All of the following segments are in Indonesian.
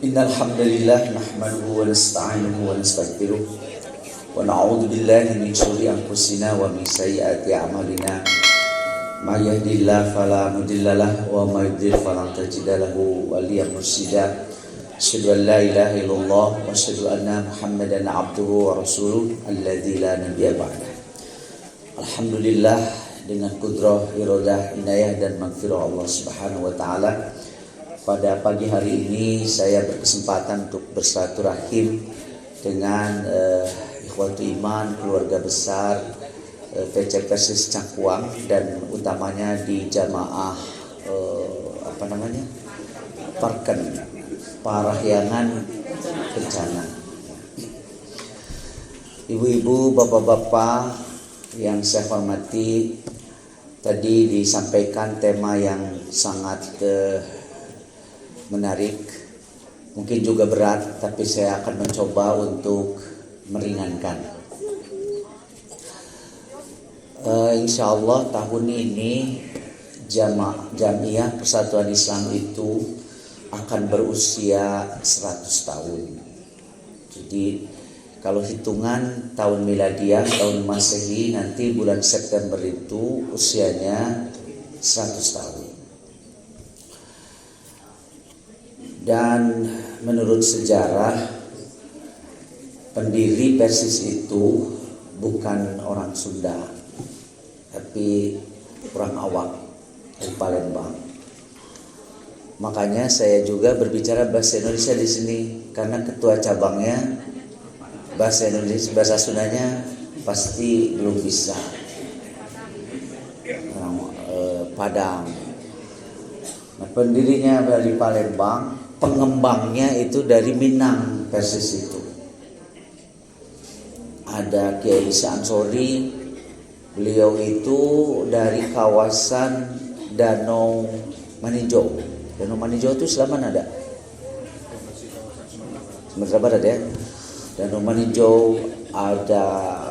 Innal hamdalillah nahmaduhu wa nasta'inuhu wa nastaghfiruh wa na'udzu billahi min shururi anfusina wa min sayyiati a'malina. May yahdihillahu fala mudhillalah wa may yudhlil fala tajida lahu waliyyan mursyida. Asyhadu an la ilaha illallah wa asyhadu anna Muhammadan abduhu wa rasuluh alladzi la nabiyya ba'dah. Alhamdulillah, dengan kudrah, iradah, inayah dan maghfirah Allah Subhanahu wa taala, pada pagi hari ini saya berkesempatan untuk bersilaturahim dengan ikhwatu iman, keluarga besar PC Persis Cangkuang, dan utamanya di jamaah Parken Parahyangan Kencana. Ibu-ibu, bapak-bapak yang saya hormati, tadi disampaikan tema yang sangat menarik, mungkin juga berat, tapi saya akan mencoba untuk meringankan. Insya Allah tahun ini Jamiah Persatuan Islam itu akan berusia 100 tahun. Jadi kalau hitungan tahun miladiah, tahun Masehi, nanti bulan September itu usianya 100 tahun. Dan menurut sejarah, pendiri Persis itu bukan orang Sunda, tapi orang awak dari Palembang. Makanya saya juga berbicara bahasa Indonesia di sini, karena ketua cabangnya bahasa Indonesia, bahasa Sundanya pasti belum bisa. Orang Padang. Nah, pendirinya dari Palembang, pengembangnya itu dari Minang. Persis itu ada Kiai Isa Ansori, beliau itu dari kawasan Danau Maninjau. Danau Maninjau itu selama ada Sumatera Barat ya. Danau Maninjau, ada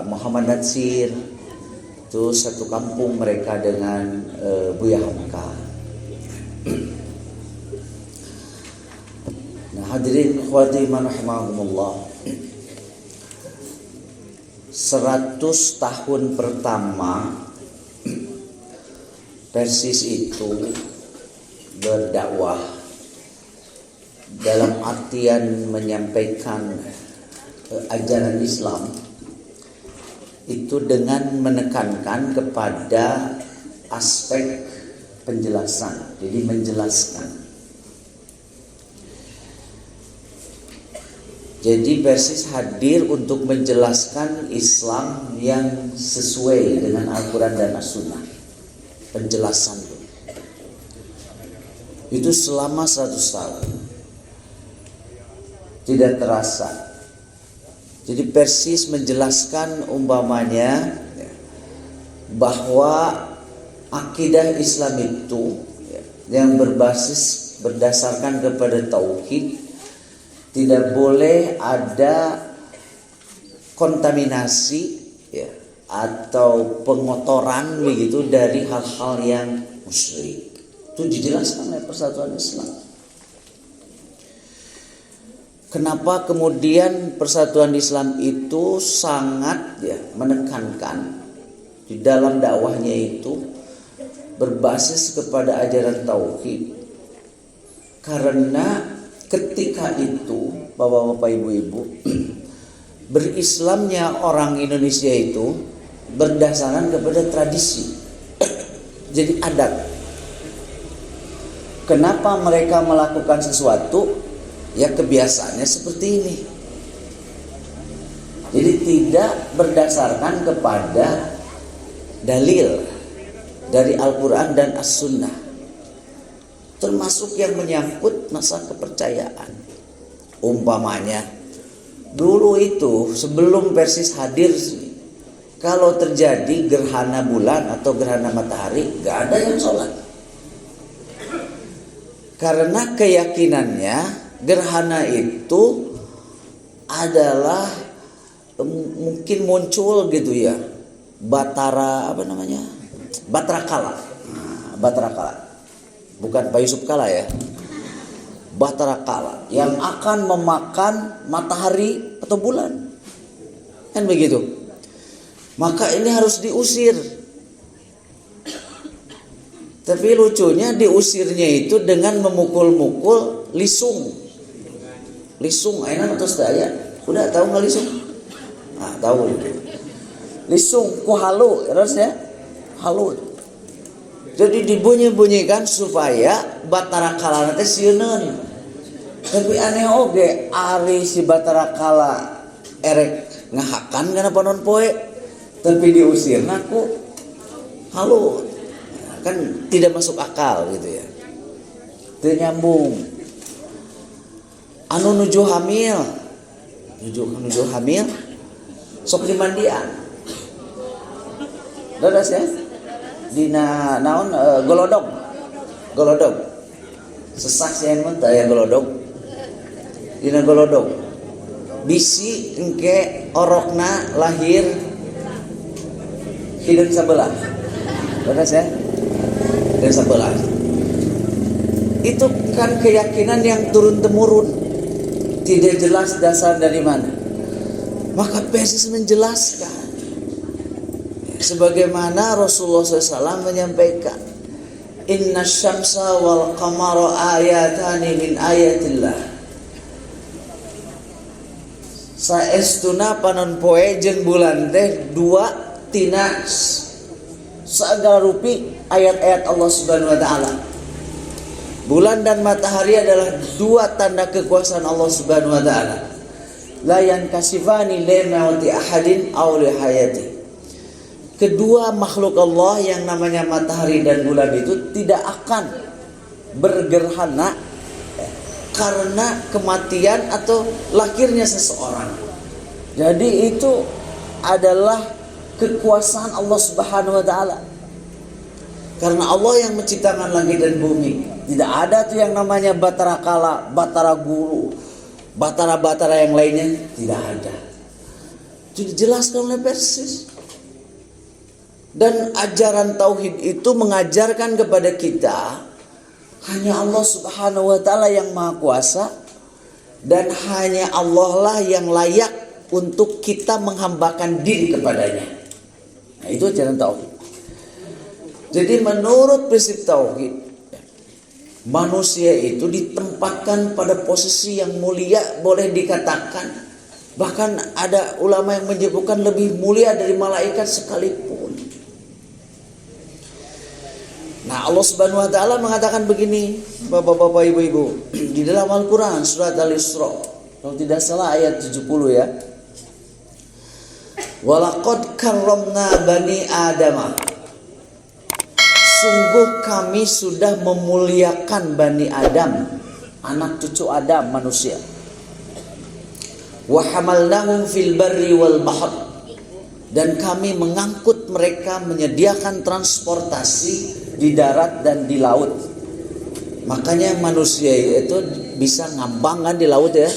Muhammad Natsir, itu satu kampung mereka dengan Buya Hamka. Nah, hadirin ikhwati man rahimakumullah, 100 tahun pertama Persis itu berdakwah dalam artian menyampaikan ajaran Islam itu dengan menekankan kepada aspek penjelasan. Jadi menjelaskan. Jadi Persis hadir untuk menjelaskan Islam yang sesuai dengan Al-Quran dan As-Sunnah. Penjelasan itu selama 100 tahun. Tidak terasa. Jadi Persis menjelaskan umpamanya bahwa akidah Islam itu yang berdasarkan kepada tauhid, tidak boleh ada kontaminasi atau pengotoran begitu dari hal-hal yang musyrik. Itu dijelaskan oleh Persatuan Islam. Kenapa kemudian Persatuan Islam itu sangat menekankan di dalam dakwahnya itu berbasis kepada ajaran tauhid? Karena ketika itu bapak-bapak, ibu-ibu, berislamnya orang Indonesia itu berdasarkan kepada tradisi. Jadi adat. Kenapa mereka melakukan sesuatu? Ya kebiasaannya seperti ini. Jadi tidak berdasarkan kepada dalil dari Al-Quran dan As-Sunnah, termasuk yang menyangkut masa kepercayaan. Umpamanya dulu itu sebelum Persis hadir, kalau terjadi gerhana bulan atau gerhana matahari, gak ada yang sholat. Karena keyakinannya gerhana itu adalah mungkin muncul gitu ya, Batara Kala. Batara Kala. Bukan Pak Yusuf Kala ya. Batara Kala yang akan memakan matahari atau bulan. Kan begitu. Maka ini harus diusir. Tapi lucunya diusirnya itu dengan memukul-mukul lisung. Lisung, enak atau saya? Udah tahu nggak lisung? Ah, tahu. Lisung ku halu, harusnya halu. Jadi dibunyi-bunyikan supaya Batara Kala nanti sieun. Tapi aneh oge ari si Batara Kala erek ngahakan kana panon poe, tapi diusirna ku halu. Kan tidak masuk akal gitu ya. Teu nyambung. Anu nuju hamil. Nuju hamil sok dimandian. Dadas ya. Dina naon golodog. Sesak sieun mah teh aya golodog. Dina golodog bisi engke orokna lahir hideung sabelah. Beres ya? Hideung sabelah. Itu kan keyakinan yang turun temurun, tidak jelas dasar dari mana. Maka Persis menjelaskan sebagaimana Rasulullah SAW menyampaikan, inna syamsa wal qamara ayatani min ayatillah. Saestuna panon poe jeung bulan teh dua tina sagala rupi ayat-ayat Allah Subhanahu wa taala. Bulan dan matahari adalah dua tanda kekuasaan Allah Subhanahu wa taala. La yankasifani li mauti ahadin aw li hayati. Kedua makhluk Allah yang namanya matahari dan bulan itu tidak akan bergerhana karena kematian atau lahirnya seseorang. Jadi itu adalah kekuasaan Allah Subhanahu wa taala. Karena Allah yang menciptakan langit dan bumi. Tidak ada tuh yang namanya Batara Kala, Batara Guru, Batara-batara yang lainnya, tidak ada. Itu dijelaskan oleh Persis. Dan ajaran tauhid itu mengajarkan kepada kita hanya Allah Subhanahu wa taala yang Maha Kuasa, dan hanya Allah lah yang layak untuk kita menghambakan diri kepadanya. Nah, itu ajaran tauhid. Jadi menurut prinsip tauhid, manusia itu ditempatkan pada posisi yang mulia, boleh dikatakan bahkan ada ulama yang menyebutkan lebih mulia dari malaikat sekalipun. Nah, Allah Subhanahu wa taala mengatakan begini, Bapak-bapak, Ibu-ibu, di dalam Al-Qur'an surat Al-Isra, kalau tidak salah ayat 70 ya. Walaqad karramna bani Adam. Sungguh kami sudah memuliakan Bani Adam, anak cucu Adam, manusia. Wa hamalnahum fil barri wal bahr. Dan kami mengangkut mereka, menyediakan transportasi di darat dan di laut. Makanya manusia itu bisa ngambang kan di laut ya,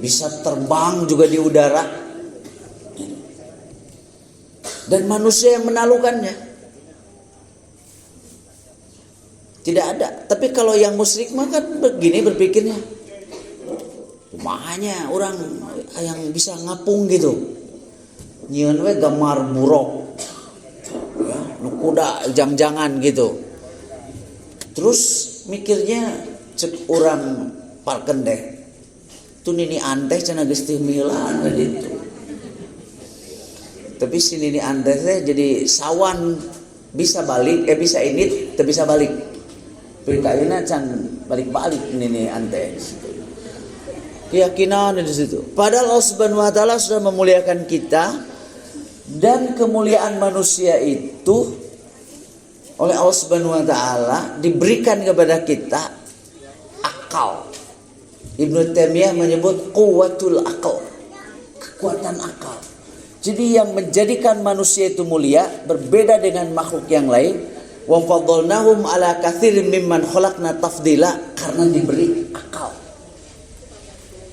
bisa terbang juga di udara. Dan manusia yang menaklukkannya tidak ada. Tapi kalau yang musyrik mah kan begini berpikirnya, kumahanya orang yang bisa ngapung gitu, nyieun we gamar buruk ya, nu kuda jang-jangan gitu. Terus mikirnya cek orang palken deh, tuh nini anteh cenah geus teu milaan gitu. Tapi si nini anteh teh jadi sawan, bisa balik bisa init teu bisa balik. Perintahnya can balik-balik nini anteh. Keyakinan di situ. Padahal Allah Subhanahu wa taala sudah memuliakan kita, dan kemuliaan manusia itu oleh Allah Subhanahu wa taala diberikan kepada kita akal. Ibnu Taimiyah menyebut quwwatul aql, kekuatan akal. Jadi yang menjadikan manusia itu mulia berbeda dengan makhluk yang lain. Wa faddalnahum ala katsirin mimman khalaqna tafdila, karena diberi akal.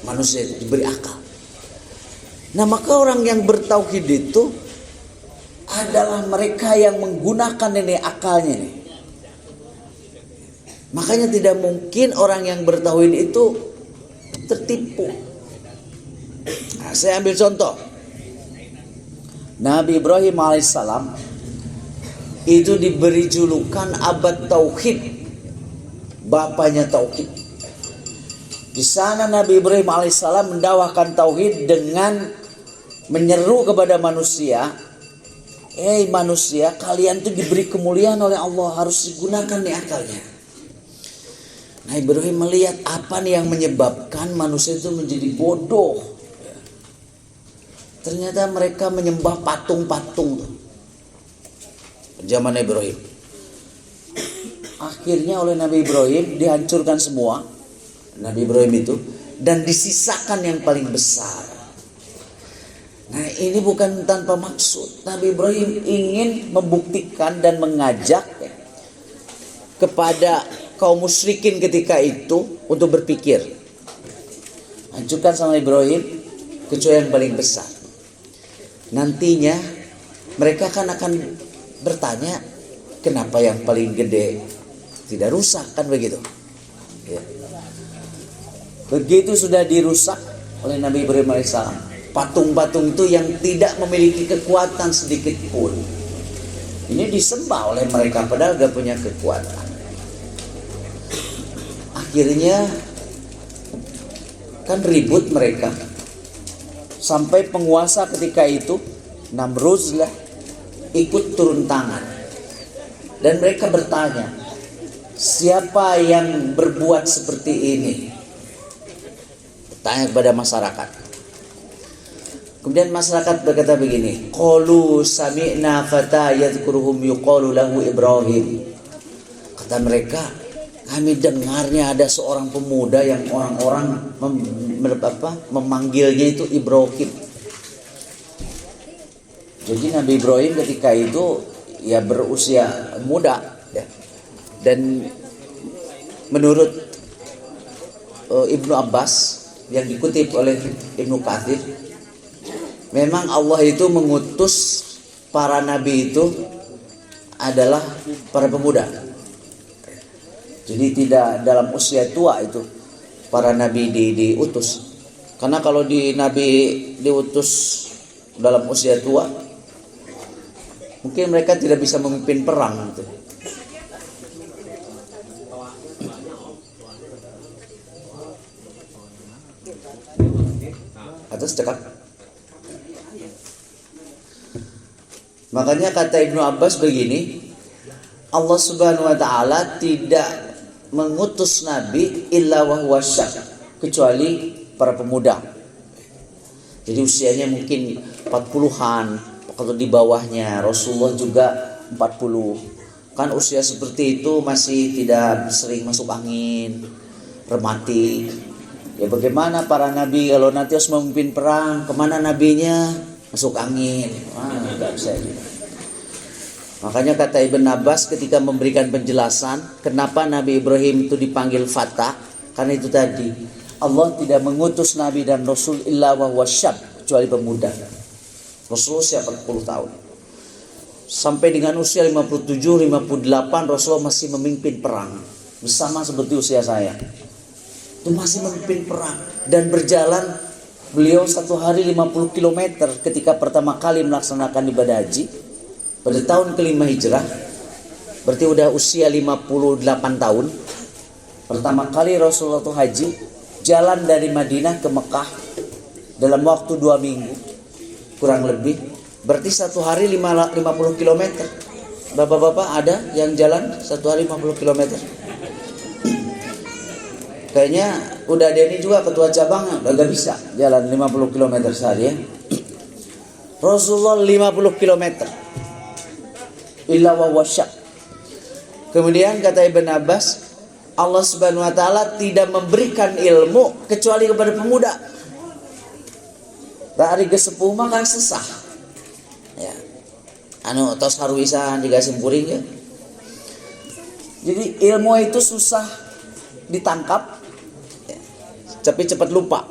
Manusia itu diberi akal. Nah, maka orang yang bertauhid itu adalah mereka yang menggunakan ini akalnya nih. Makanya tidak mungkin orang yang bertauhid itu tertipu. Nah, saya ambil contoh. Nabi Ibrahim alaihissalam itu diberi julukan abad tauhid, bapaknya tauhid. Di sana Nabi Ibrahim alaihissalam mendakwahkan tauhid dengan menyeru kepada manusia, manusia, kalian itu diberi kemuliaan oleh Allah, harus digunakan nih akalnya. Nah, Ibrahim melihat apa nih yang menyebabkan manusia itu menjadi bodoh. Ternyata mereka menyembah patung-patung zaman Ibrahim. Akhirnya oleh Nabi Ibrahim dihancurkan semua Nabi Ibrahim itu, dan disisakan yang paling besar. Nah, ini bukan tanpa maksud. Nabi Ibrahim ingin membuktikan dan mengajak kepada kaum musyrikin ketika itu untuk berpikir, hancurkan sama Ibrahim kecuali yang paling besar. Nantinya mereka akan bertanya, kenapa yang paling gede tidak rusak, kan begitu ya. Begitu sudah dirusak oleh Nabi Ibrahim alaihissalam, patung-patung itu yang tidak memiliki kekuatan sedikit pun, ini disembah oleh mereka padahal gak punya kekuatan. Akhirnya kan ribut mereka, sampai penguasa ketika itu Namrud lah ikut turun tangan, dan mereka bertanya, siapa yang berbuat seperti ini? Tanya kepada masyarakat. Kemudian masyarakat berkata begini, qalu sami'na fata yadhkuruhum yuqalu lahu Ibrahim. Kata mereka, kami dengarnya ada seorang pemuda yang orang-orang memanggilnya itu Ibrahim. Jadi Nabi Ibrahim ketika itu ya berusia muda ya. Dan menurut Ibnu Abbas yang dikutip oleh Ibnu Katsir, memang Allah itu mengutus para nabi itu adalah para pemuda. Jadi tidak dalam usia tua itu para nabi diutus. Karena kalau nabi diutus dalam usia tua, mungkin mereka tidak bisa memimpin perang gitu. Atas cekap. Makanya kata Ibnu Abbas begini, Allah Subhanahu wa taala tidak mengutus nabi illa wa huwa syab, kecuali para pemuda. Jadi usianya mungkin 40-an, kalau di bawahnya Rasulullah juga 40. Kan usia seperti itu masih tidak sering masuk angin, rematik. Ya bagaimana para nabi kalau nanti harus memimpin perang, kemana nabinya? Masuk angin. Enggak bisa gitu. Makanya kata Ibn Abbas ketika memberikan penjelasan kenapa Nabi Ibrahim itu dipanggil Fatah, karena itu tadi Allah tidak mengutus Nabi dan Rasul illa wa huwa syab, kecuali pemuda. Rasul usia 40 tahun. Sampai dengan usia 57, 58 Rasulullah masih memimpin perang. Bersama seperti usia saya. Itu masih memimpin perang. Dan berjalan beliau satu hari 50 km ketika pertama kali melaksanakan ibadah haji. Pada tahun kelima hijrah, berarti udah usia 58 tahun. Pertama kali Rasulullah itu haji, jalan dari Madinah ke Mekah dalam waktu 2 minggu kurang lebih. Berarti satu hari 50 km. Bapak-bapak ada yang jalan satu hari 50 km? Kayaknya udah ada ini juga ketua cabang gak bisa jalan 50 km sehari ya. Rasulullah 50 km. Illa wa wasyak. Kemudian kata Ibn Abbas, Allah Subhanahu wa taala tidak memberikan ilmu kecuali kepada pemuda. Dari kesepuh makan sesah. Ya. Tos haruisan juga simpuring ya. Jadi ilmu itu susah ditangkap, ya, tapi cepat lupa.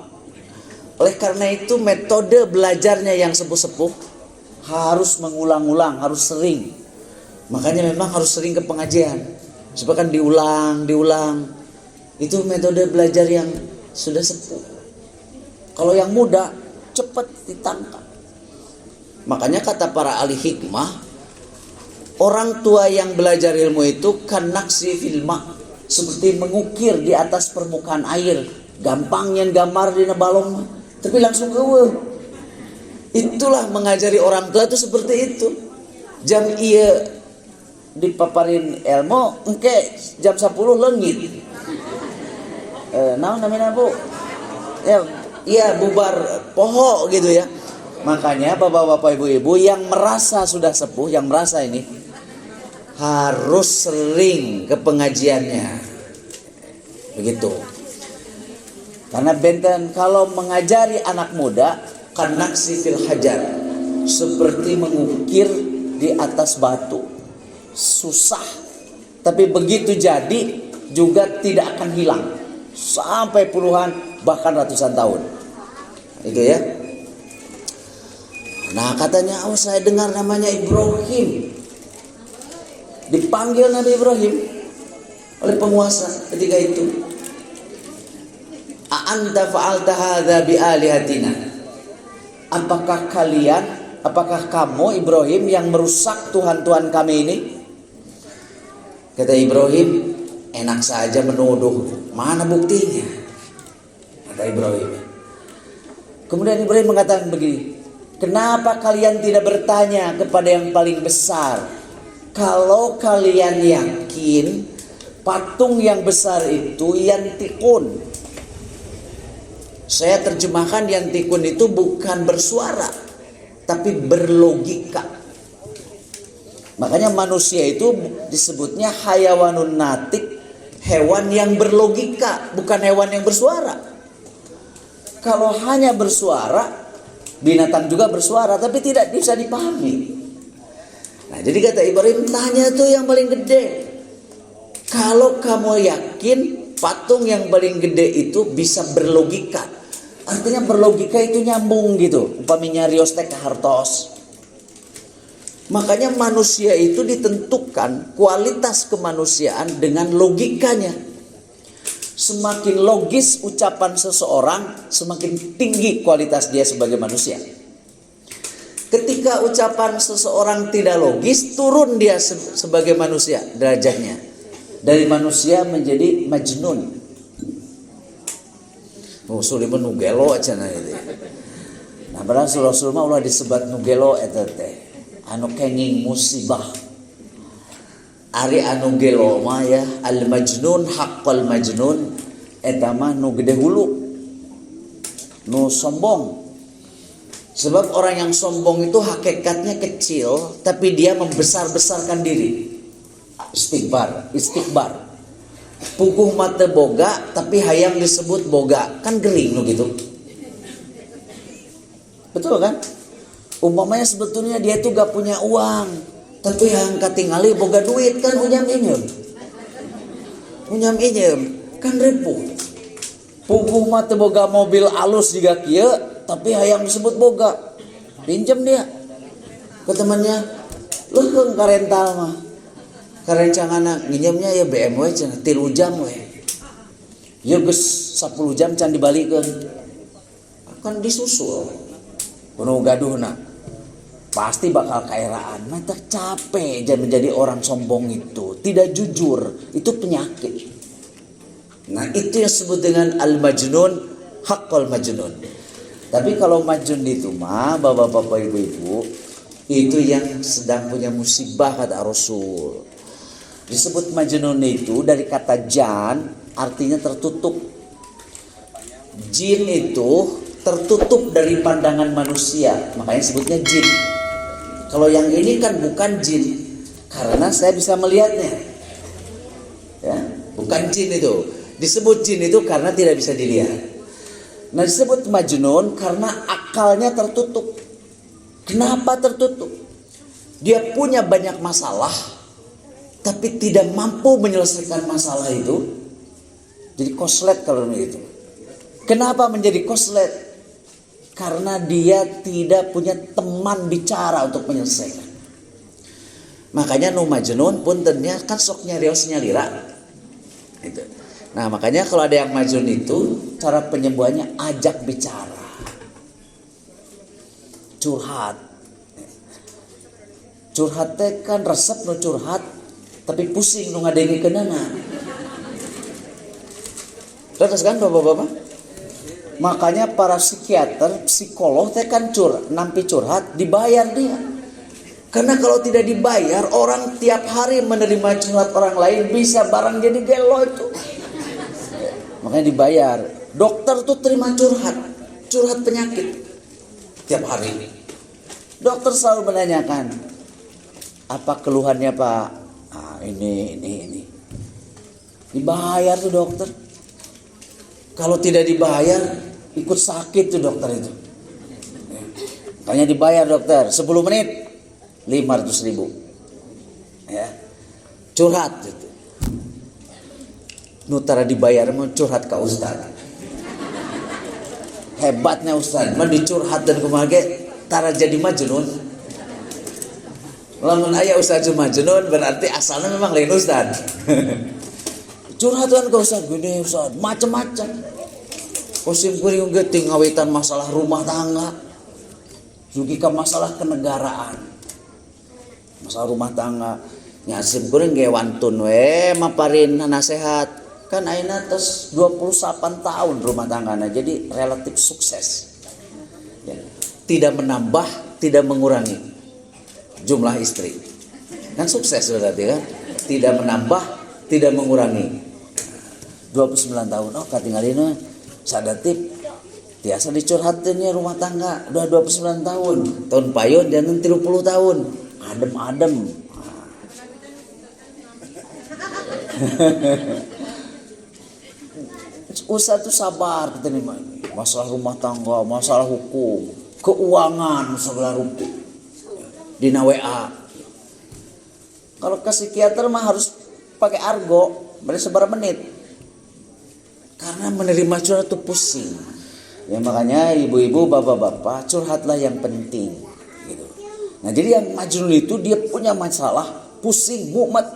Oleh karena itu metode belajarnya yang sepuh-sepuh harus mengulang-ulang, harus sering. Makanya memang harus sering ke pengajian. Sebab kan diulang. Itu metode belajar yang sudah sepuh. Kalau yang muda cepat ditangkap. Makanya kata para ahli hikmah, orang tua yang belajar ilmu itu kan naksi filma, seperti mengukir di atas permukaan air. Gampangnya gambar di balong, tapi langsung eueuh. Itulah mengajari orang tua itu seperti itu. Jam iya dipaparin ilmu, engke jam 10 leungit. Naon namanya Bu? Ya, iya bubar poho gitu ya. Makanya bapak-bapak ibu-ibu yang merasa sudah sepuh, yang merasa ini harus sering ke pengajiannya. Begitu. Karena benten kalau mengajari anak muda kan naksi fil hajar, seperti mengukir di atas batu. Susah. Tapi begitu jadi juga tidak akan hilang sampai puluhan bahkan ratusan tahun. Itu ya. Nah katanya, saya dengar namanya Ibrahim. Dipanggil Nabi Ibrahim oleh penguasa ketika itu. A'anta fa'alta hadza bi alihatina. Apakah kamu Ibrahim yang merusak Tuhan-Tuhan kami ini? Kata Ibrahim, enak saja menuduh. Mana buktinya? Kata Ibrahim. Kemudian Ibrahim mengatakan begini, kenapa kalian tidak bertanya kepada yang paling besar? Kalau kalian yakin patung yang besar itu yantikun. Saya terjemahkan yantikun itu bukan bersuara, tapi berlogika. Makanya manusia itu disebutnya hayawanun natik, hewan yang berlogika, bukan hewan yang bersuara. Kalau hanya bersuara, binatang juga bersuara, tapi tidak bisa dipahami. Nah, jadi kata Ibrahim, tanya tuh yang paling gede. Kalau kamu yakin patung yang paling gede itu bisa berlogika, artinya berlogika itu nyambung gitu. Umpamanya Rios teh hartos. Makanya manusia itu ditentukan kualitas kemanusiaan dengan logikanya. Semakin logis ucapan seseorang, semakin tinggi kualitas dia sebagai manusia. Ketika ucapan seseorang tidak logis, turun dia sebagai manusia derajatnya. Dari manusia menjadi majnun. Suliman nugelo aja itu. Nah, padahal Rasul mah ulah disebat nugelo eta teh. Anu kenging musibah. Ari anu gelo mah ya al majnun haqqal majnun eta mah nu gede hulu. Nu sombong. Sebab orang yang sombong itu hakikatnya kecil, tapi dia membesar-besarkan diri. Istikbar. Puguh mata boga, tapi hayang disebut boga. Kan gering lo gitu. Betul kan? Umpamanya sebetulnya dia itu gak punya uang, tapi yang katingali boga duit kan unyam inyem. Kan repuh. Puguh mata boga mobil alus juga kieu, tapi hayang disebut boga. Pinjam dia ke temannya, leukeung ka rental mah. Karencangana nginjemnya ya BMW cenah 3 jam we. Ya geus 10 jam can dibalikeun. Akan disusul. Kuno gaduhna. Pasti bakal kaeraan. Mata capek jadi menjadi orang sombong itu, tidak jujur, itu penyakit. Nah, itu yang disebut dengan al-majnun, haqqal majnun. Tapi kalau majnun itu mah bapak-bapak ibu-ibu, itu yang sedang punya musibah kata Rasul. Disebut majnun itu dari kata jan, artinya tertutup. Jin itu tertutup dari pandangan manusia, makanya sebutnya jin. Kalau yang ini kan bukan jin, karena saya bisa melihatnya. Ya, bukan jin itu. Disebut jin itu karena tidak bisa dilihat. Nah, disebut majnun karena akalnya tertutup. Kenapa tertutup? Dia punya banyak masalah, tapi tidak mampu menyelesaikan masalah itu. Jadi koslet kalau begitu. Kenapa menjadi koslet? Karena dia tidak punya teman bicara untuk menyelesaikan. Makanya nu majnun puntennya kan sok nyarios nyalira. Gitu. Nah, makanya kalau ada yang majnun itu cara penyembuhannya ajak bicara. Curhat. Curhat teh kan resep nu curhat tapi pusing nu ngadengikeunana. Terus kan Bapak-bapak? Makanya para psikiater, psikolog teh kan nampi curhat dibayar dia. Karena kalau tidak dibayar, orang tiap hari menerima curhat orang lain bisa barang jadi gelo itu. Makanya dibayar. Dokter tuh terima curhat penyakit tiap hari. Dokter selalu menanyakan, apa keluhannya Pak? Ah, ini. Dibayar tuh dokter. Kalau tidak dibayar, ikut sakit tuh dokter itu. Makanya dibayar dokter 10 menit 500.000. Ya. Curhat gitu. Nutara dibayar mau curhat ke Ustaz. Hebatnya Ustaz, mah dicurhat dan kumaha tara jadi majnun. Lamun aya Ustaz majnun berarti asalnya memang lain Ustaz. Curhatan ke Ustaz gini Ustaz, macam-macam. Kusim kuring ge ngawitan masalah rumah tangga. Juga masalah kenegaraan. Masalah rumah tangga. Nya sim kuring ge wantun we maparin nasihat. Kan ayeuna tos 28 tahun rumah tanggana jadi relatif sukses. Ya. Tidak menambah, tidak mengurangi jumlah istri. Kan sukses berarti kan? Tidak menambah, tidak mengurangi. 29 tahun katingalina sadatip tiasa dicurhatinnya rumah tangga udah 29 tahun. Tahun payon dan 30 tahun. Adem-adem. Ustaz tuh sabar kita nih, masalah rumah tangga, masalah hukum, keuangan, segala rupa. Dina WA. Kalau ke psikiater mah harus pakai argo, berapa menit. Karena menerima curhat itu pusing. Ya makanya ibu-ibu, bapak-bapak, curhatlah yang penting. Gitu. Nah jadi yang majnun itu dia punya masalah, pusing, mumet.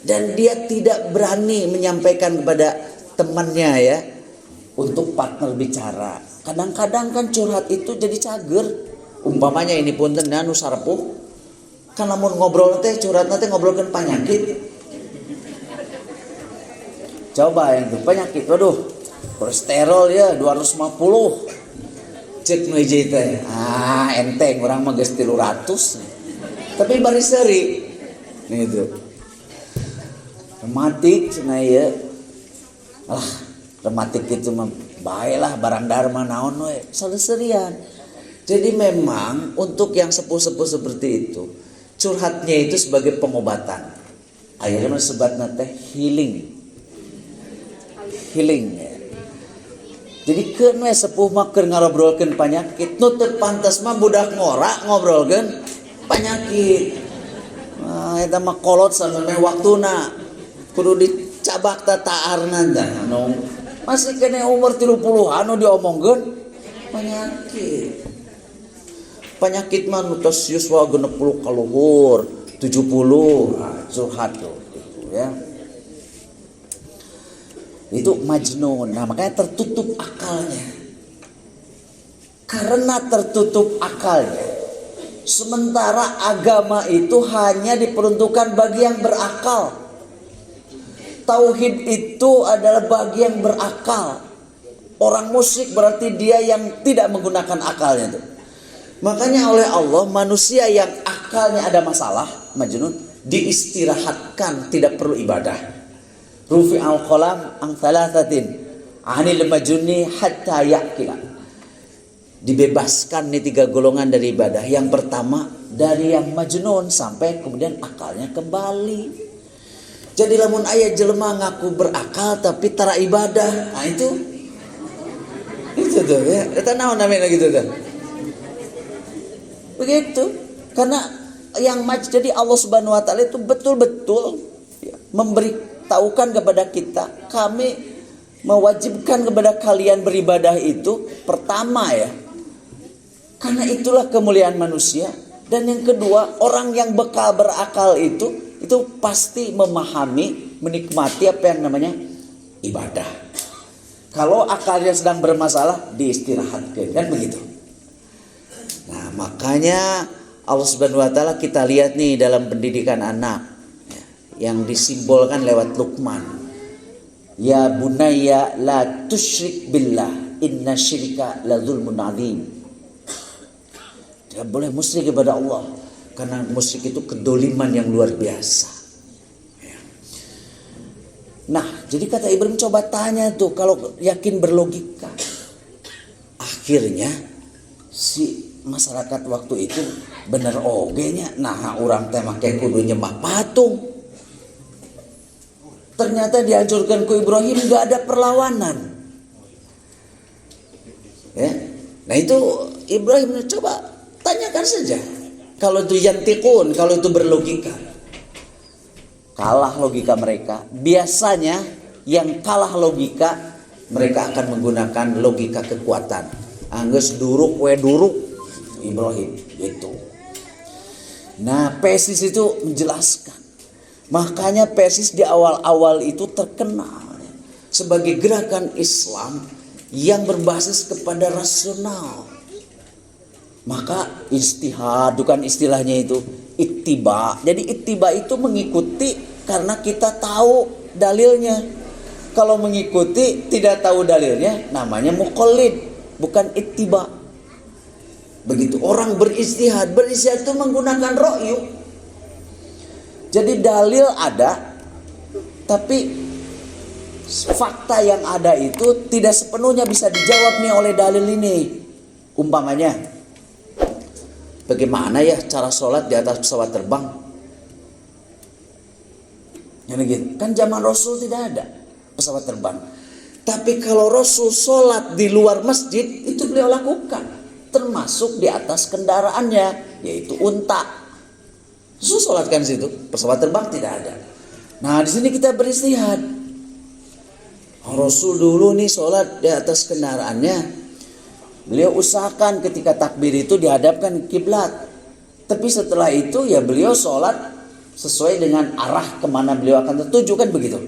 Dan dia tidak berani menyampaikan kepada temannya ya. Untuk partner bicara. Kadang-kadang kan curhat itu jadi cager. Umpamanya ini pun anu sarpuh. Kan lamun ngobrol teh curhat nanti ngobrolkan penyakit. Coba yang itu penyakit, waduh, kolesterol ya 250. Cek meja teh. Ah, enteng orang mah geus 300. Tapi bari seuri. Nih itu. Rematik cenah ieu. Alah, rematik itu mah bae lah barang dharma naon we, saleserian. Jadi memang untuk yang sepuh-sepuh seperti itu, curhatnya itu sebagai pengobatan. Akhirnya sebatna teh healing ya. Jadi keun we sepuh mah keur ngarobrolkeun penyakit, nu teu pantes mah budak ngora ngobrolkeun penyakit. Nah, eta mah kolot sampe waktuna kudu dicabak tataarna tah anu masih kene umur 30-an nu diomongkeun penyakit. Penyakit mah nu tos yuswa 60 ka luhur, 70 curhat tuh gitu ya. Itu majnun. Nah makanya tertutup akalnya. Karena tertutup akalnya, sementara agama itu hanya diperuntukkan bagi yang berakal. Tauhid itu adalah bagi yang berakal. Orang musyrik berarti dia yang tidak menggunakan akalnya itu. Makanya oleh Allah manusia yang akalnya ada masalah, majnun, diistirahatkan, tidak perlu ibadah. Rufi al-qalam ang thalathatin anil majnuni hatta yaqila. Dibebaskan nih 3 golongan dari ibadah. Yang pertama dari yang majnun sampai kemudian akalnya kembali. Jadi lamun aya jelema ngaku berakal tapi tara ibadah. Nah itu tuh ya. Eta naon namanya gitu tuh. Begitu. Karena yang jadi Allah Subhanahu wa taala itu betul-betul memberitahukan kepada kita, kami mewajibkan kepada kalian beribadah itu pertama ya. Karena itulah kemuliaan manusia, Dan yang kedua, orang yang bekal berakal itu pasti memahami, menikmati apa yang namanya ibadah. Kalau akalnya sedang bermasalah, diistirahatkan, kan begitu. Nah, makanya Allah Subhanahu wa taala kita lihat nih dalam pendidikan anak yang disimbolkan lewat Luqman. Ya bunayya la tusyrik billah, inna syirka la dzulmun adzim. Tidak boleh musyrik kepada Allah, karena musyrik itu kedoliman yang luar biasa. Nah, jadi kata Ibrahim, coba tanya tuh, kalau yakin berlogika. Akhirnya si masyarakat waktu itu bener ogenya, nah orang teh make kudu nyembah patung. Ternyata dianjurkan ke Ibrahim, gak ada perlawanan. Ya. Nah itu Ibrahim, coba tanyakan saja. Kalau itu yantiqun, kalau itu berlogika. Kalah logika mereka. Biasanya yang kalah logika, mereka akan menggunakan logika kekuatan. Angges duruk Ibrahim itu. Nah, PSIS itu menjelaskan. Makanya PSIS di awal-awal itu terkenal sebagai gerakan Islam yang berbasis kepada rasional. Maka istihad, bukan istilahnya itu ittiba. Jadi ittiba itu mengikuti karena kita tahu dalilnya. Kalau mengikuti tidak tahu dalilnya, namanya muqallid, bukan ittiba. Begitu orang beristihad itu menggunakan ra'yu. Jadi dalil ada, tapi fakta yang ada itu tidak sepenuhnya bisa dijawab nih oleh dalil ini. Umpamanya, bagaimana ya cara sholat di atas pesawat terbang? Kan zaman Rasul tidak ada pesawat terbang. Tapi kalau Rasul sholat di luar masjid, itu beliau lakukan. Termasuk di atas kendaraannya, yaitu unta. Rasul sholatkan situ, pesawat terbang tidak ada. Nah, di sini kita beristihad. Rasul dulu nih sholat di atas kendaraannya, beliau usahakan ketika takbir itu dihadapkan kiblat. Tapi setelah itu ya beliau sholat sesuai dengan arah kemana beliau akan tertuju, kan begitu.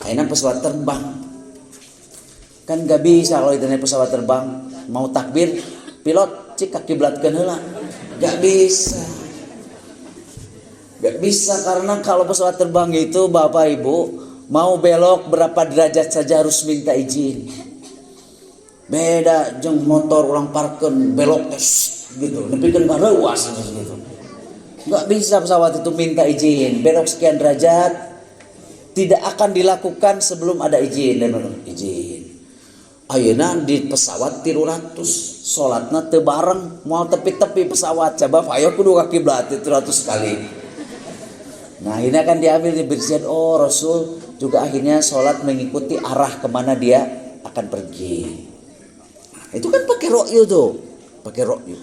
Akhirnya pesawat terbang, kan gak bisa kalau itu naik pesawat terbang mau takbir pilot cik kiblatkeun heula, gak bisa. Gak bisa karena kalau pesawat terbang itu Bapak Ibu mau belok berapa derajat saja harus minta izin. Beda jeung motor orang parkeun belok gitu, nepikeun bareuwas gitu. Gak bisa pesawat itu minta izin. Belok sekian derajat tidak akan dilakukan sebelum ada izin. Ayeuna di pesawat 300 salatna teu bareng moal tepi-tepi pesawat, coba ayo kudu ka kiblat 300 kali. Nah, ini akan diambil di bersihan. Oh, Rasul juga akhirnya sholat mengikuti arah kemana dia akan pergi. Nah, itu kan pakai ra'yu tuh, pakai ra'yu.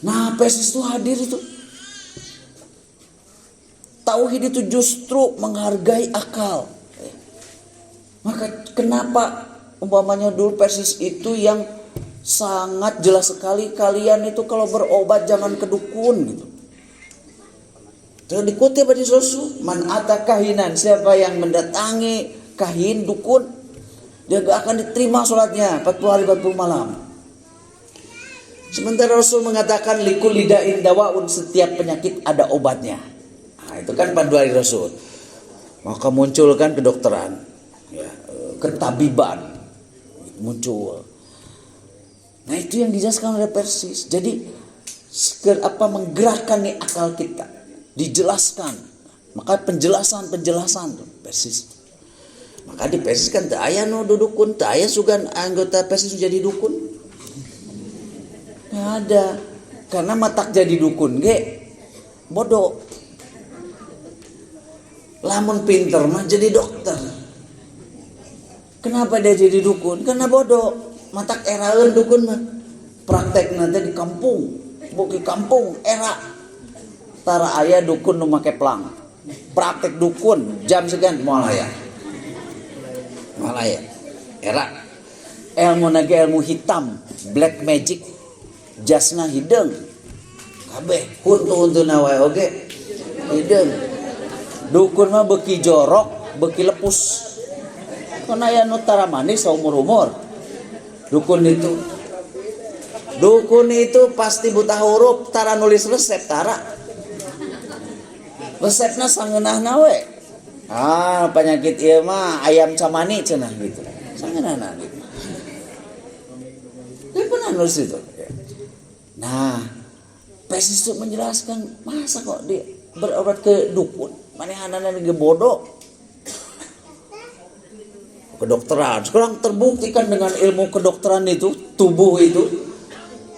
Nah, PSIS itu hadir itu. Tauhid itu justru menghargai akal. Maka kenapa umpamanya dulu PSIS itu yang sangat jelas sekali, kalian itu kalau berobat jangan ke dukun gitu. Terus dikutip hadis Rasul, man ata kahinan, siapa yang mendatangi kahin dukun, dia gak akan diterima sholatnya 40 hari 40 malam. Sementara Rasul mengatakan likulli da'in dawaun, setiap penyakit ada obatnya. Nah, itu kan panduan Rasul. Maka muncul kan kedokteran, ya, ketabiban muncul. Nah, itu yang dijelaskan oleh PSIS. Jadi menggerakkan nih akal kita. Dijelaskan, maka penjelasan PSIS. Maka di PSIS kan tak aya no dukun, tak aya sugan anggota PSIS jadi dukun. Nggak ada, karena matak jadi dukun ge bodoh. Lamun pinter mah jadi dokter. Kenapa dia jadi dukun? Karena bodoh. Matak eraeun dukun mah. Praktek nanti di kampung, buki kampung era. Tara aya dukun nu make pelang. Praktek dukun jam sekian moal aya. Era ilmu nage ilmu hitam, black magic, jasna hideung. kabeh huntu-huntuna wae oge hideung. Dukun mah beuki jorok, beuki lepus. Kana aya nu tara manis saumur-umur. Dukun itu pasti buta huruf, tara nulis resep tara. Resepna sangeunahna we. Penyakit ieu mah ayam camani cenah gitu. Sangeunahna gitu. Dia pernah nulis itu. Nah, Persis itu menjelaskan masa kok dia berobat ke dukun, manehanana ge bodoh. Kedokteran sekarang terbuktikan dengan ilmu kedokteran itu, tubuh itu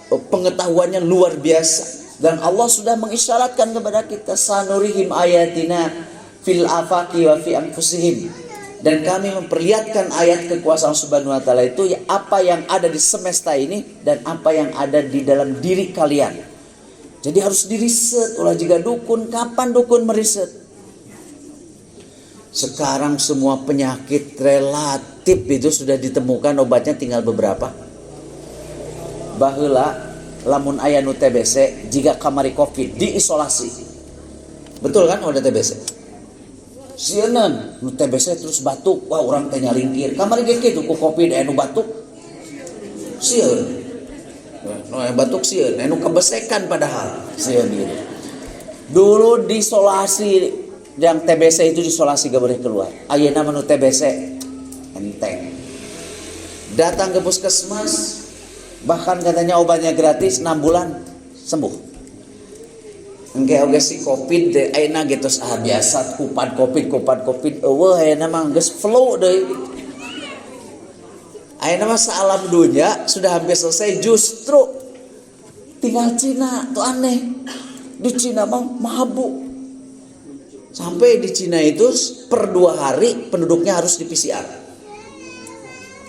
pengetahuannya luar biasa, dan Allah sudah mengisyaratkan kepada kita sanurihim ayatina fil afaqi wa fi anfusihim, dan kami memperlihatkan ayat kekuasaan Subhanahu wa taala itu apa yang ada di semesta ini dan apa yang ada di dalam diri kalian. Jadi harus diriset. Ulah jika dukun, kapan dukun meriset? Sekarang semua penyakit relatif itu sudah ditemukan obatnya, tinggal beberapa. Baheula lamun aya nu TBC jika kamari Covid diisolasi. Betul kan ada TBC? Sieun nu TBC terus batuk, wah urang teh nyalingkir. Kamari ge kitu ku Covid anu batuk. Sieun. Nu batuk sieun, anu kebesekan padahal sieun gitu. Dulu diisolasi, yang TBC itu diisolasi gak boleh keluar. Ayeuna mah TBC enteng. Datang ke puskesmas, bahkan katanya obatnya gratis 6 bulan sembuh. Engke oge si Covid teh ayeuna ge tos biasa kupat Covid eueuh ayeuna mah geus flu deui. Ayeuna mah saalam dunya sudah hampir selesai, justru tinggal Cina tuh aneh. Di Cina mah mabuk. Sampai di Cina itu per 2 hari penduduknya harus di PCR.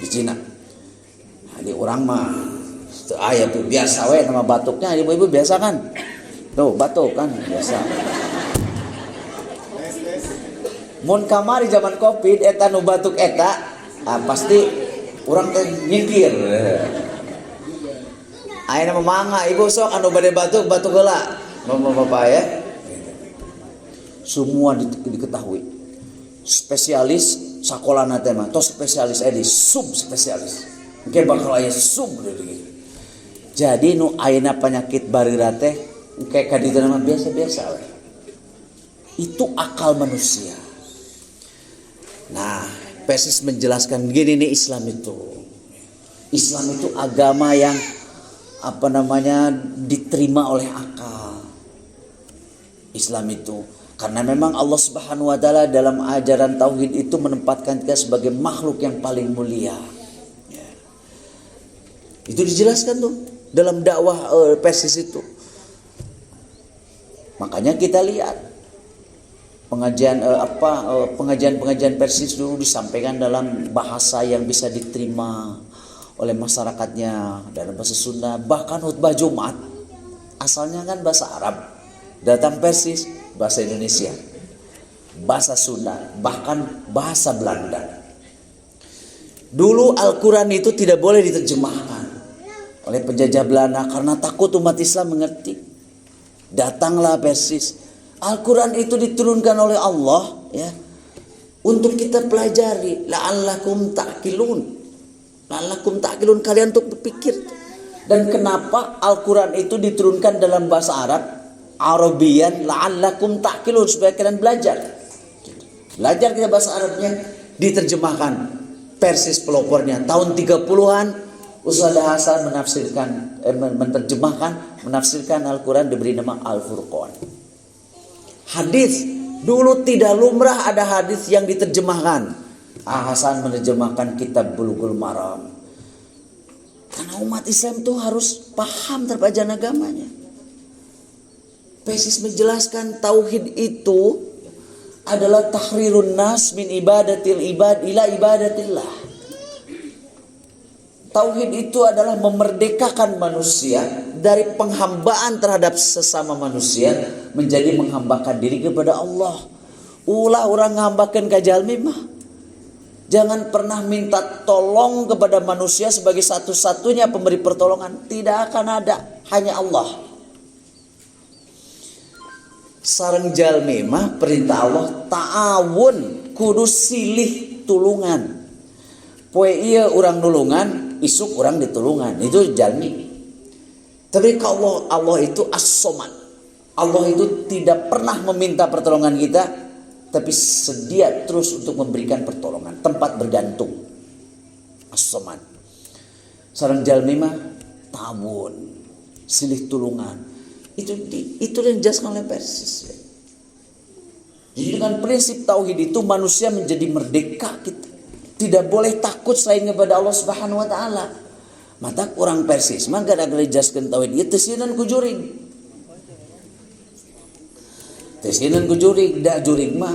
Di Cina. Nah, di orang mah aya tuh biasa we nama batuknya, ibu-ibu biasa kan? Tuh batuk kan biasa. Mun kamari zaman Covid eta nu batuk eta, pasti urang teh nyingkir. Ayeuna mah mangga ibu sok anu bade batuk heula. Bapak ya. Semua diketahui. Spesialis sakolana teh mah tos spesialis di subspesialis. Engke bakal aya sub deui. Jadi nu ayeuna penyakit bareura teh engke ka dieu mah biasa-biasa we. Itu akal manusia. Nah, Persis menjelaskan gini nih, Islam itu agama yang diterima oleh akal. Islam itu karena memang Allah Subhanahu wa taala dalam ajaran tauhid itu menempatkan kita sebagai makhluk yang paling mulia. Ya. Itu dijelaskan tuh dalam dakwah Persis itu. Makanya kita lihat pengajian Persis dulu disampaikan dalam bahasa yang bisa diterima oleh masyarakatnya, dalam bahasa Sunda. Bahkan khutbah Jumat asalnya kan bahasa Arab, datang Persis bahasa Indonesia, bahasa Sunda, bahkan bahasa Belanda. Dulu Al-Quran itu tidak boleh diterjemahkan oleh penjajah Belanda karena takut umat Islam mengerti. Datanglah Persis. Al-Quran itu diturunkan oleh Allah ya untuk kita pelajari, la'allakum ta'qilun. La'allakum ta'qilun, kalian untuk berpikir. Dan kenapa Al-Quran itu diturunkan dalam bahasa Arab, Arabian, la'allakum ta'qilun, supaya kalian belajar. Belajar kita bahasa Arabnya, diterjemahkan Persis pelopornya tahun 30-an. Ustaz Hasan menafsirkan Al-Quran, diberi nama Al-Furqan. Hadis dulu tidak lumrah ada hadis yang diterjemahkan. Hasan menerjemahkan kitab Bulughul Maram. Karena umat Islam itu harus paham terhadap ajaran agamanya. Persis menjelaskan tauhid itu adalah tahrirun nas min ibadatil ibad ila ibadatillah. Tauhid itu adalah memerdekakan manusia dari penghambaan terhadap sesama manusia menjadi menghambakan diri kepada Allah. Ulah orang ngambakeun ka jalmi mah. Jangan pernah minta tolong kepada manusia sebagai satu-satunya pemberi pertolongan. Tidak akan ada, hanya Allah. sareng jalmi mah perintah Allah ta'awun, kudu silih tulungan. Poe ieu urang nulungan, isuk urang ditulungan. Itu jalmi. Tapi kalau Allah itu as-somad. Allah itu tidak pernah meminta pertolongan kita, tapi sedia terus untuk memberikan pertolongan, tempat bergantung. As-somad. Sareng jalmi mah ta'awun, silih tulungan. Itu yang dijelaskan oleh Persis. Jadi dengan prinsip tauhid itu manusia menjadi merdeka kita. Tidak boleh takut selain kepada Allah Subhanahu wa taala. Mata kurang Persis mah gara-gara dijelaskan tauhid ieu teu sieun ku jurig. Teu sieun ku jurig, da jurig mah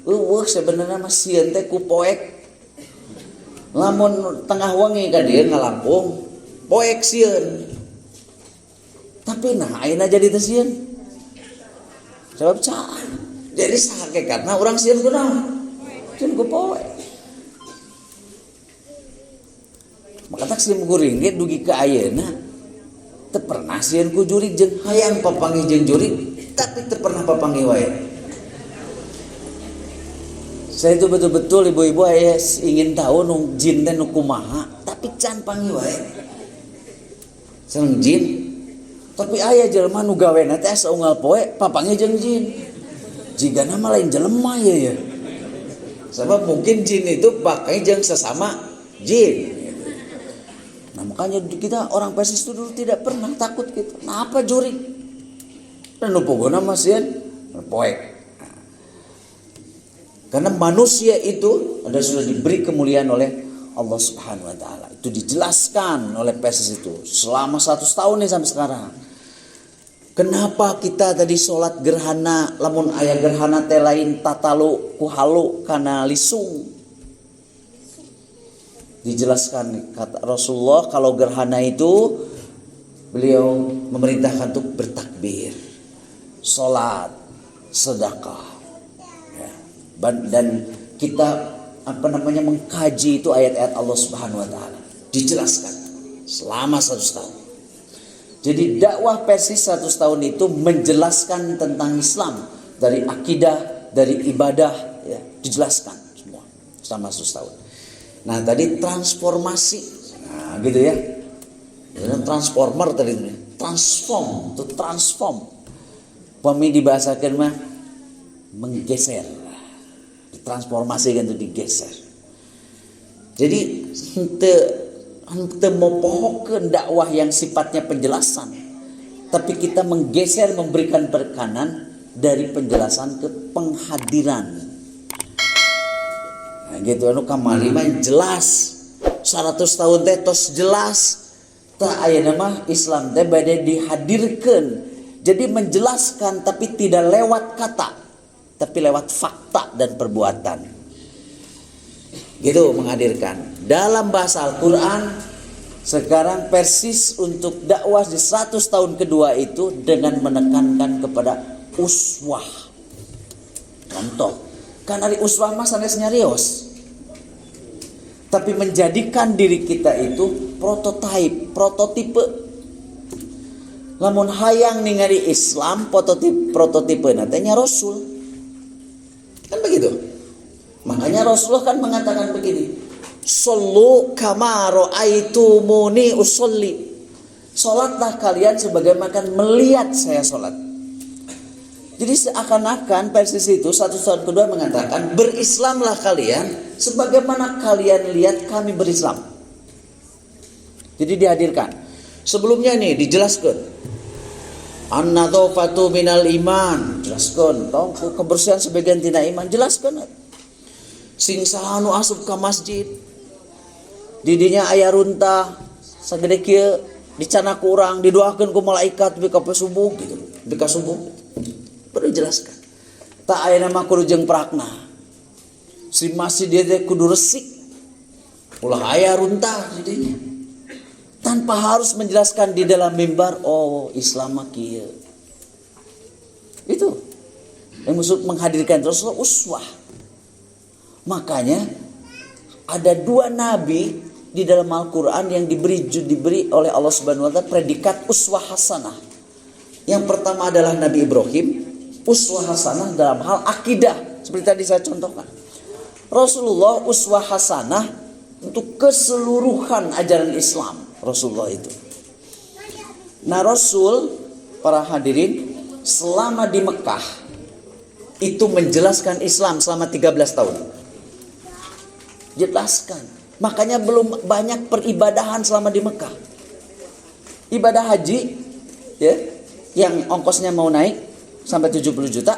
eueuh sebenarnya mah sieun teh ku poek. Lamun tengah wengi ka dieu ngalampung, poek sieun. Tapi nah ayeuna jadi teu sieun. Sebab cah. Jadi sakekatna urang sieun kunaon? Sieun ku poek. Maka tak sim kuring ge dugi ka ayeuna teu pernah sieun ku jurig jeung hayang papanggih jeung jurig, tapi teu pernah papanggih wae. Saya itu betul-betul ibu-ibu aya ingin tahu nu jin teh nu kumaha, tapi can panggih wae. Sareng jin. Tapi aya jelema nu gawena teh saunggal poe papanggih jeung jin. Jigana mah lain jelema ya. Sebab mungkin jin itu pakai jeung sesama jin. Nah makanya kita orang Persis itu dulu tidak pernah takut gitu. Nah apa jurig? Dan nu pogona mah sieun poek. Karena manusia itu sudah diberi kemuliaan oleh Allah Subhanahu wa taala. Itu dijelaskan oleh Persis itu selama 100 tahun nih sampai sekarang. Kenapa kita tadi sholat gerhana, lamun aya gerhana teh lain tatalu ku halu kana lisung. Dijelaskan kata Rasulullah kalau gerhana itu beliau memerintahkan untuk bertakbir, sholat, sedekah. Dan kita mengkaji itu ayat-ayat Allah Subhanahu wa taala. Dijelaskan selama 100 tahun. Jadi dakwah Persis 100 tahun itu menjelaskan tentang Islam dari akidah, dari ibadah, ya, dijelaskan semua selama 100 tahun. Nah tadi transformasi, nah gitu ya. Transformer tadi, transform, itu transform. Pemi dibahasakan mah menggeser, ditransformasi kan itu digeser. Jadi ente mau pohonkan dakwah yang sifatnya penjelasan, tapi kita menggeser memberikan perkanan dari penjelasan ke penghadiran. Nah gitu anu kamari mah jelas 100 tahun teh tos jelas. Tah ayeuna mah Islam teh bade dihadirkeun. Jadi menjelaskan tapi tidak lewat kata, tapi lewat fakta dan perbuatan. Gitu menghadirkan. Dalam bahasa Al-Quran sekarang Persis untuk dakwah di 100 tahun kedua itu dengan menekankan kepada uswah. Contoh, kan ari uswah mah sanes nyarios. Tapi menjadikan diri kita itu prototipe. Lamun hayang ningali Islam prototipe nantinya Rasul. Kan begitu. Makanya Rasulullah kan mengatakan begini, "Shollu kama ra'aitumuni usolli." Salatlah kalian sebagaimana melihat saya salat. Jadi seakan-akan Persis itu 100 tahun kedua mengatakan, berislamlah kalian sebagaimana kalian lihat kami berislam. Jadi dihadirkan. Sebelumnya nih dijelaskan, an-nadhafatu minal iman, jelaskan. Tahu kebersihan sebagian tina iman, jelaskan. Sing sahanu asup ka masjid, didinya aya runta sagede kieu dicana ku urang, didoakeun ku malaikat bika subuh gitu, bika subuh. Perlu jelaskan. Tak aya nama kudu jeung prakna. Si masjid dia teh kudu resik. Ulah aya runta didinya. Tanpa harus menjelaskan di dalam mimbar, oh Islam mah kieu. Itu yang maksud menghadirkan Rasulullah uswah. Makanya ada 2 nabi di dalam Al-Quran yang diberi oleh Allah Subhanahu wa taala predikat uswah hasanah. Yang pertama adalah Nabi Ibrahim, uswah hasanah dalam hal akidah. Seperti tadi saya contohkan. Rasulullah uswah hasanah untuk keseluruhan ajaran Islam. Rasulullah itu. Nah Rasul, para hadirin, selama di Mekah itu menjelaskan Islam selama 13 tahun. Jelaskan. Makanya belum banyak peribadahan selama di Mekah. Ibadah haji ya, yang ongkosnya mau naik sampai 70 juta.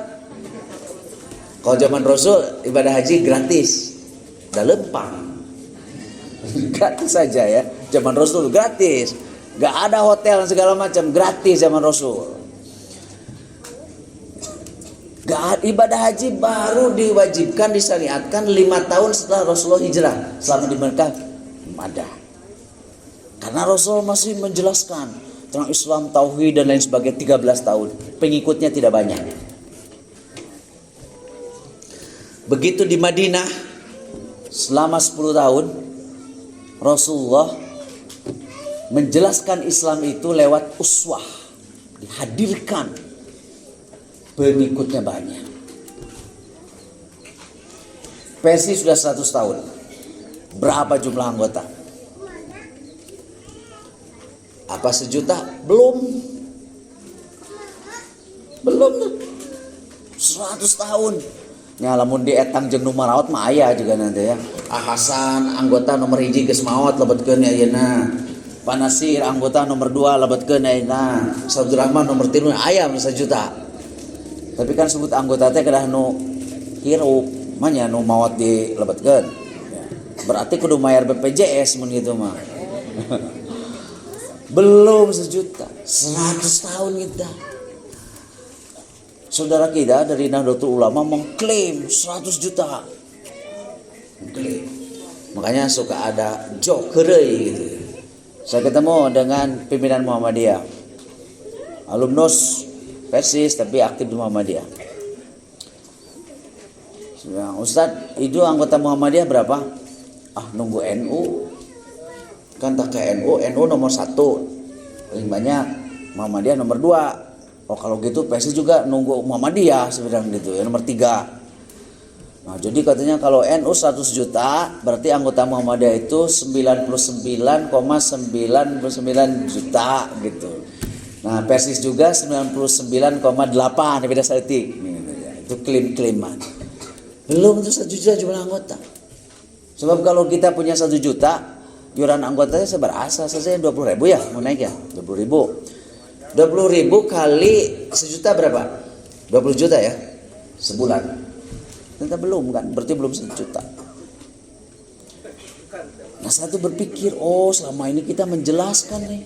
Kalau zaman Rasul ibadah haji gratis. Udah lempang. Gratis saja ya. Zaman Rasul gratis. Gak ada hotel dan segala macam, gratis zaman Rasul. Ibadah haji baru diwajibkan, disyariatkan 5 tahun setelah Rasulullah hijrah. Selama di Mekah ada. Karena Rasul masih menjelaskan tentang Islam, tauhid dan lain sebagainya 13 tahun. Pengikutnya tidak banyak. Begitu di Madinah selama 10 tahun Rasulullah menjelaskan Islam itu lewat uswah. Dihadirkan. Pengikutnya banyak. Persis sudah 100 tahun. Berapa jumlah anggota? Apa 1 juta? Belum. 100 tahun. Nya lamun di etang jeung nu marawat mah aya juga nanti ya. Hasan anggota nomor 1 geus maot lebetkeun ayeuna. Panasir anggota nomor 2 lebetkeun ayeuna. Abdurrahman nomor 3 aya 1 juta. Tapi kan sebut anggota teh kedah nu hirup, manya nu maot dilebetkeun. Berarti kudu mayar BPJS mun gitu mah. Belum 1 juta, 100 tahun kita. Saudara kita dari Nahdlatul Ulama mengklaim 100 juta. Mengklaim. Makanya suka ada joke heureuy gitu. Saya ketemu dengan pimpinan Muhammadiyah. Alumnus Persis tapi aktif di Muhammadiyah. Nah, Ustadz, itu anggota Muhammadiyah berapa? Nunggu NU. Kan tak ke NU nomor 1. Paling banyak. Muhammadiyah nomor 2. Kalau gitu Persis juga nunggu Muhammadiyah sebenarnya gitu, ya nomor 3. Nah, jadi katanya kalau NU 100 juta, berarti anggota Muhammadiyah itu 99,99 juta gitu. Nah, Persis juga 99,8, beda sedetik. Itu klaim-klaiman. Belum itu 1 juta jumlah anggota. Sebab kalau kita punya 1 juta, iuran anggotanya seberasa saja 20.000 ya, mau naik ya, 20.000. 20.000 kali 1 juta berapa? 20 juta ya, sebulan. Ternyata belum kan, berarti belum 1 juta. Nah, satu berpikir, selama ini kita menjelaskan nih.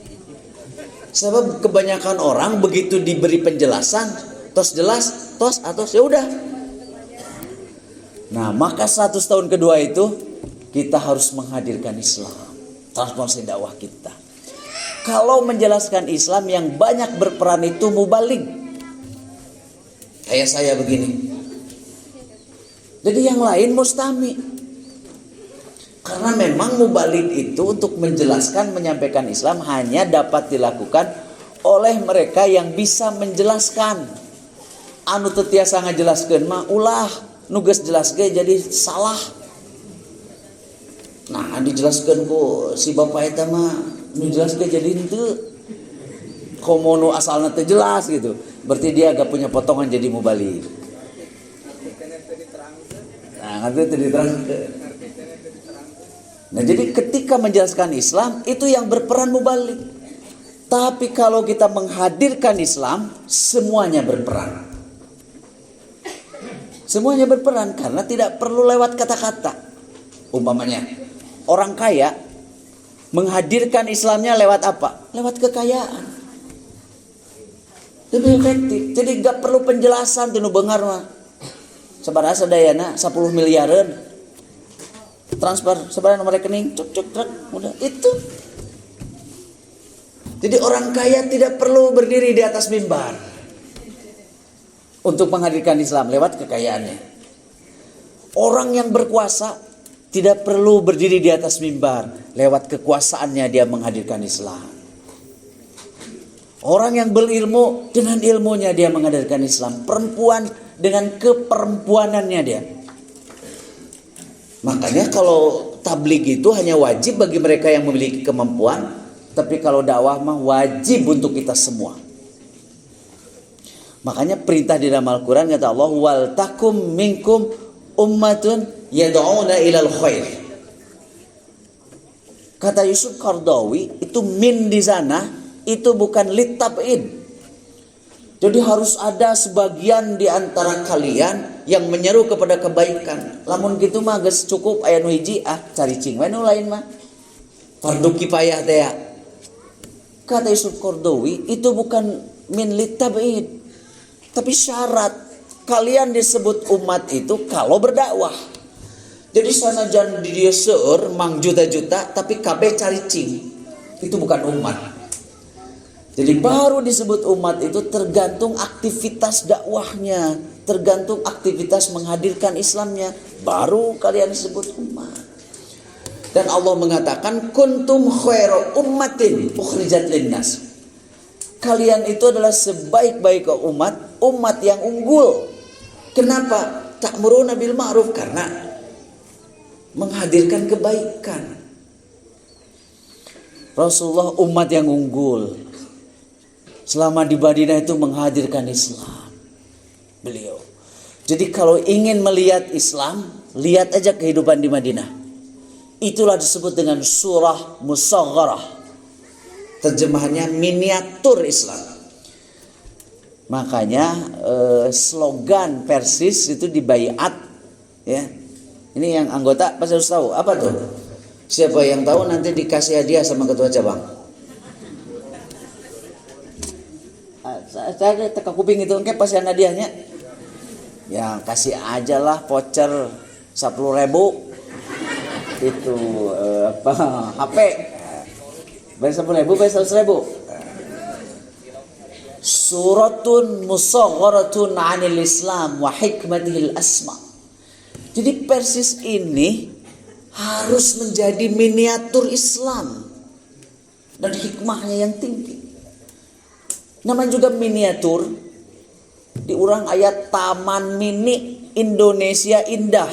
Sebab kebanyakan orang begitu diberi penjelasan, tos jelas, tos ya udah. Nah, maka 100 tahun kedua itu kita harus menghadirkan Islam, transformasi dakwah kita. Kalau menjelaskan Islam yang banyak berperan itu mubaligh. Kayak saya begini. Jadi yang lain mustami. Karena memang mubaligh itu untuk menjelaskan, menyampaikan Islam hanya dapat dilakukan oleh mereka yang bisa menjelaskan. Anu teu tiasa ngajelaskeun mah ulah, nu geus jelaskeun jadi salah. Nah, dijelaskeun ku si bapak eta mah nu jelaskeun jadi henteu. Komo nu asalna teu jelas gitu. Berarti dia agak punya potongan jadi mubaligh. Nah, itu diterangkeun. Nah, jadi ketika menjelaskan Islam itu yang berperan mubaligh. Tapi kalau kita menghadirkan Islam, semuanya berperan. Semuanya berperan karena tidak perlu lewat kata-kata. Umpamanya, orang kaya menghadirkan Islamnya lewat apa? Lewat kekayaan. Lebih efektif. Jadi gak perlu penjelasan tinu beungar mah. Sabaraha sadayana 10 miliaran. Transfer sebarang nomor rekening, cuk udah itu. Jadi orang kaya tidak perlu berdiri di atas mimbar untuk menghadirkan Islam lewat kekayaannya. Orang yang berkuasa tidak perlu berdiri di atas mimbar, lewat kekuasaannya dia menghadirkan Islam. Orang yang berilmu, dengan ilmunya dia menghadirkan Islam. Perempuan dengan keperempuanannya dia. Makanya kalau tabligh itu hanya wajib bagi mereka yang memiliki kemampuan, tapi kalau dakwah mah wajib untuk kita semua. Makanya perintah di dalam Al-Quran kata Allah, wal takum minkum ummatun yad'una ilal khair. Kata Yusuf Qaradawi, itu min di sana itu bukan litab'id. Jadi harus ada sebagian di antara kalian yang menyeru kepada kebaikan. Lamun gitu mah geus cukup aya nu hiji cari cing we nu lain mah. Fardu kifayah teh. Kata Yusuf Qaradawi, itu bukan min litab'id. Tapi syarat kalian disebut umat itu kalau berdakwah. Jadi sanajan di dia seueur mang juta-juta tapi kabeh cari cing. Itu bukan umat. Jadi baru disebut umat itu tergantung aktivitas dakwahnya, tergantung aktivitas menghadirkan Islamnya, baru kalian disebut umat. Dan Allah mengatakan kuntum khairu ummatin ukhrijat linnas. Kalian itu adalah sebaik-baik umat yang unggul. Kenapa? Ta'muruna bil ma'ruf, karena menghadirkan kebaikan. Rasulullah umat yang unggul. Selama di Madinah itu menghadirkan Islam. Beliau. Jadi kalau ingin melihat Islam, lihat aja kehidupan di Madinah. Itulah disebut dengan surah musagharah. Terjemahannya miniatur Islam. Makanya slogan Persis itu di Baiat, ya. Ini yang anggota pasti harus tahu. Apa tuh? Siapa yang tahu nanti dikasih hadiah sama ketua cabang. Saya teka kuping itu engke pas yang hadiahnya. Ya kasih aja lah voucher 10.000. Itu HP. Bayar 10.000, bayar 100.000. Suratun musagharatun 'anil Islam wa hikmatihil asma. Jadi Persis ini harus menjadi miniatur Islam dan hikmahnya yang tinggi. Namanya juga miniatur. Diurang ayat Taman Mini Indonesia Indah.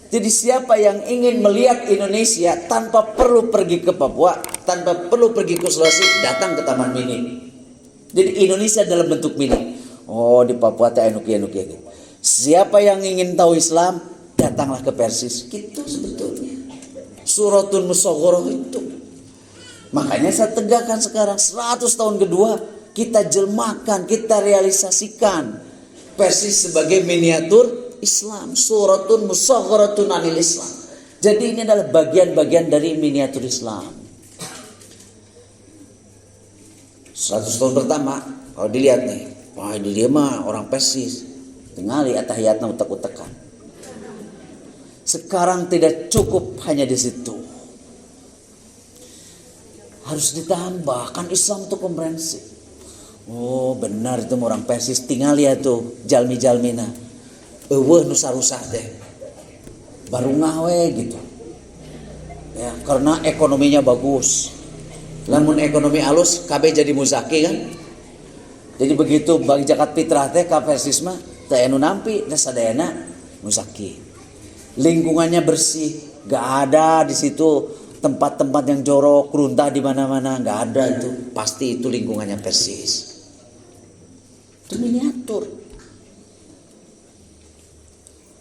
Jadi siapa yang ingin melihat Indonesia tanpa perlu pergi ke Papua, tanpa perlu pergi ke Sulawesi, datang ke Taman Mini. Jadi Indonesia dalam bentuk mini. Oh, di Papua teh anu kieu gitu. Siapa yang ingin tahu Islam, datanglah ke Persis. Gitu sebetulnya. Suratun musagharah itu. Makanya saya tegakkan sekarang 100 tahun kedua, kita jelmakan, kita realisasikan Persis sebagai miniatur Islam. Suratun musagharatun 'anil Islam. Jadi ini adalah bagian-bagian dari miniatur Islam. 100 tahun pertama, kalau dilihat nih, wah ini dia mah orang Persis. Tingali atahiyatna utek-utekan. Sekarang tidak cukup hanya di situ. Harus ditambah, kan Islam itu komprehensif. Oh benar itu orang Persis, tinggal lihat tuh jalmi-jalmina. Eueuh nu sarusah teh. Baru ngawe gitu. Ya, karena ekonominya bagus. Lamun ekonomi alus KB jadi muzaki kan. Jadi begitu bagi zakat fitrah teh ka Persis mah teh anu nampi teh sadayana muzaki. Lingkungannya bersih, gak ada di situ tempat-tempat yang jorok, keruntah di mana-mana, gak ada itu. Pasti itu lingkungannya Persis. Itu miniatur.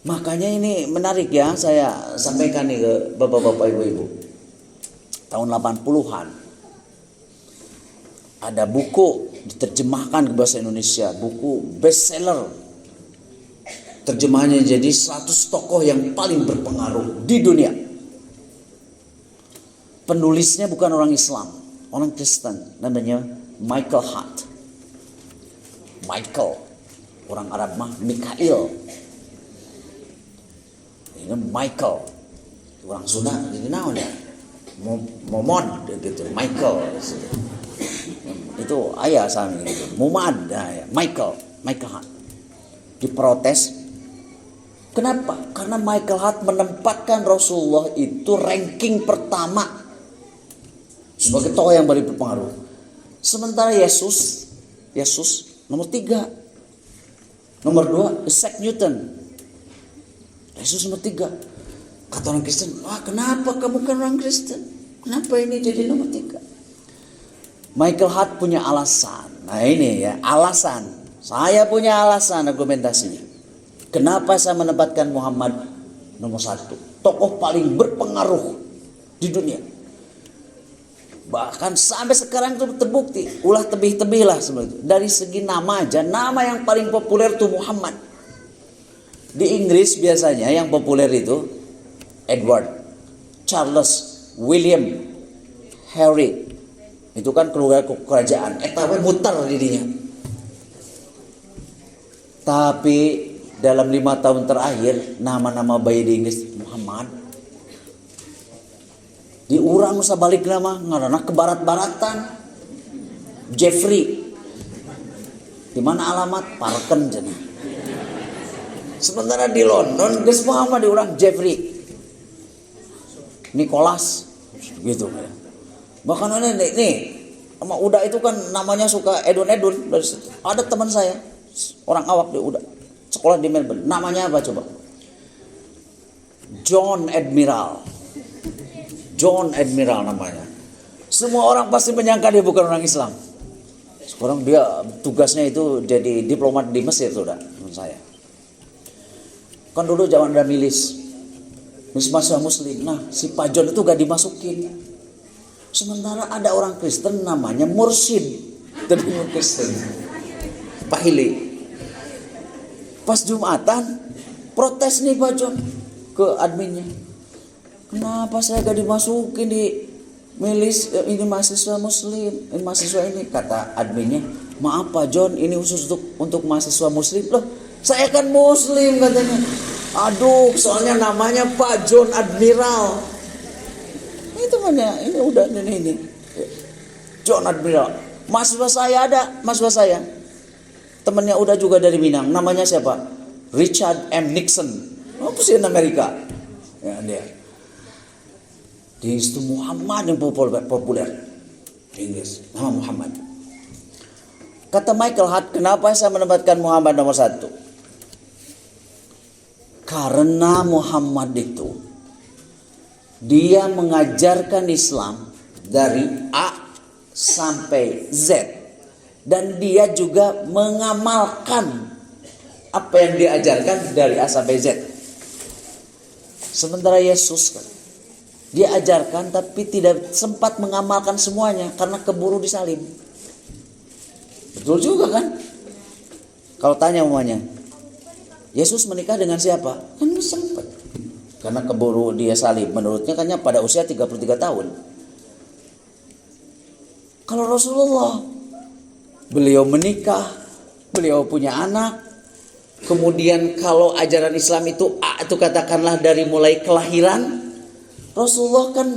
Makanya ini menarik ya, saya sampaikan nih ke bapak-bapak ibu-ibu. Tahun 80-an ada buku diterjemahkan ke bahasa Indonesia, buku bestseller. Terjemahannya jadi 100 tokoh yang paling berpengaruh di dunia. Penulisnya bukan orang Islam, orang Kristen, namanya Michael Hart. Michael, orang Arab mah Mikhail. Ini Michael, orang Sunda jadi naon ya? Momon gitu, Michael. Itu ayah sama gitu. Muhammad, Michael Hart diprotes. Kenapa? Karena Michael Hart menempatkan Rasulullah itu ranking pertama sebagai tokoh yang paling berpengaruh. Sementara Yesus nomor 3. Nomor 2 Isaac Newton. Yesus nomor 3. Kata orang Kristen, wah kenapa kamu kan orang Kristen? Kenapa ini jadi nomor 3? Michael Hart punya alasan. Nah ini ya alasan. Saya punya alasan argumentasinya. Kenapa saya menempatkan Muhammad nomor 1? Tokoh paling berpengaruh di dunia. Bahkan sampai sekarang itu terbukti. Ulah tebih-tebih lah sebenarnya. Dari segi nama aja, nama yang paling populer itu Muhammad. Di Inggris biasanya yang populer itu Edward, Charles, William, Harry. Itu kan keluarga kerajaan. Tapi muter dirinya. Tapi dalam 5 tahun terakhir nama-nama bayi di Inggris Muhammad diurang usah balik nama karena ke barat-baratan. Jeffrey, di mana alamat Parken jadi. Sementara di London guys Muhammad diurang Jeffrey, Nicholas, gitu. Bahkan nih sama Uda itu kan namanya suka Edun. Ada teman saya orang awak di Uda sekolah di Melbourne. Namanya apa coba? John Admiral namanya. Semua orang pasti menyangka dia bukan orang Islam. Sekarang dia tugasnya itu jadi diplomat di Mesir, sudah menurut saya. Kan dulu zaman ada milis mahasiswa Muslim. Nah si Pak John itu gak dimasukin. Sementara ada orang Kristen namanya Mursyid, tapi Kristen Pak Hili. Pas Jumatan protes nih Pak John ke adminnya. Kenapa saya gak dimasukin di milis ini mahasiswa Muslim, ini mahasiswa ini? Kata adminnya, maaf Pak John, ini khusus untuk mahasiswa Muslim. Loh, saya kan Muslim katanya. Aduh, soalnya namanya Pak John Admiral. Itu mana? Ini udah ini. John Admiral. Mahasiswa saya ada, mahasiswa saya. Temennya udah juga dari Minang. Namanya siapa? Richard M. Nixon. Oh, presiden Amerika. Ya dia. Di Inggris itu Muhammad yang populer di Inggris, nama Muhammad. Kata Michael Hart, kenapa saya menempatkan Muhammad nomor 1? Karena Muhammad itu dia mengajarkan Islam dari A sampai Z, dan dia juga mengamalkan apa yang diajarkan dari A sampai Z. Sementara Yesus kan dia ajarkan tapi tidak sempat mengamalkan semuanya karena keburu disalib. Betul juga kan? Kalau tanya umumnya, Yesus menikah dengan siapa? Kan sempat. Karena keburu dia salib. Menurutnya kan pada usia 33 tahun. Kalau Rasulullah, beliau menikah, beliau punya anak. Kemudian kalau ajaran Islam itu itu katakanlah dari mulai kelahiran, Rasulullah kan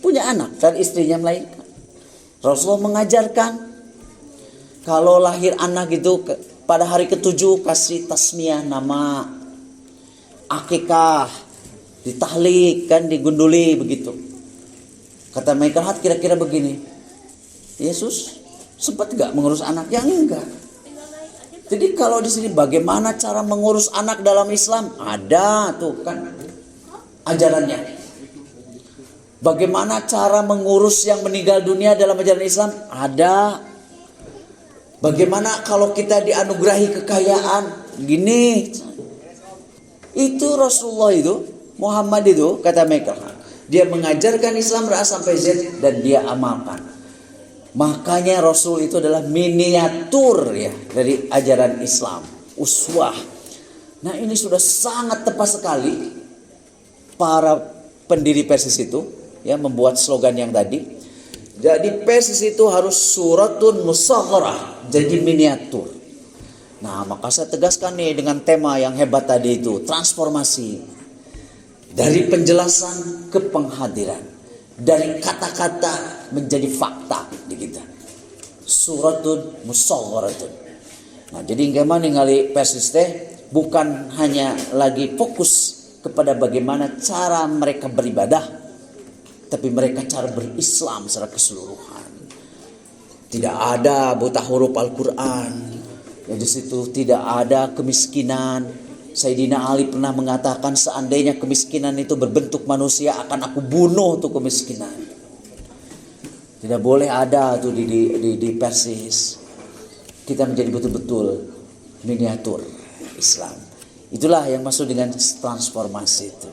punya anak dan istrinya melahirkan. Rasulullah mengajarkan kalau lahir anak itu pada hari ke-7 kasih tasmiyah nama, akikah, ditahlik kan, digunduli begitu. Kata Michael Hart kira-kira begini, Yesus sempat gak mengurus anak? Ya enggak. Jadi kalau di sini bagaimana cara mengurus anak dalam Islam? Ada tuh kan ajarannya. Bagaimana cara mengurus yang meninggal dunia dalam ajaran Islam? Ada. Bagaimana kalau kita dianugerahi kekayaan? Gini. Itu Rasulullah itu, Muhammad itu, kata mereka, dia mengajarkan Islam dari A sampai Z dan dia amalkan. Makanya Rasul itu adalah miniatur ya dari ajaran Islam, uswah. Nah ini sudah sangat tepat sekali para pendiri Persis itu ya membuat slogan yang tadi. Jadi Persis itu harus suratun musagharah, jadi miniatur. Nah maka saya tegaskan nih dengan tema yang hebat tadi itu, transformasi dari penjelasan ke penghadiran, dari kata-kata menjadi fakta di kita. Suratun musagharatun. Nah jadi gimana ningali Persis teh bukan hanya lagi fokus kepada bagaimana cara mereka beribadah, tapi mereka cara berislam secara keseluruhan. Tidak ada buta huruf Al-Quran. Di situ tidak ada kemiskinan. Sayyidina Ali pernah mengatakan, seandainya kemiskinan itu berbentuk manusia, akan aku bunuh tuh kemiskinan. Tidak boleh ada tuh di Persis. Kita menjadi betul-betul miniatur Islam. Itulah yang maksud dengan transformasi itu.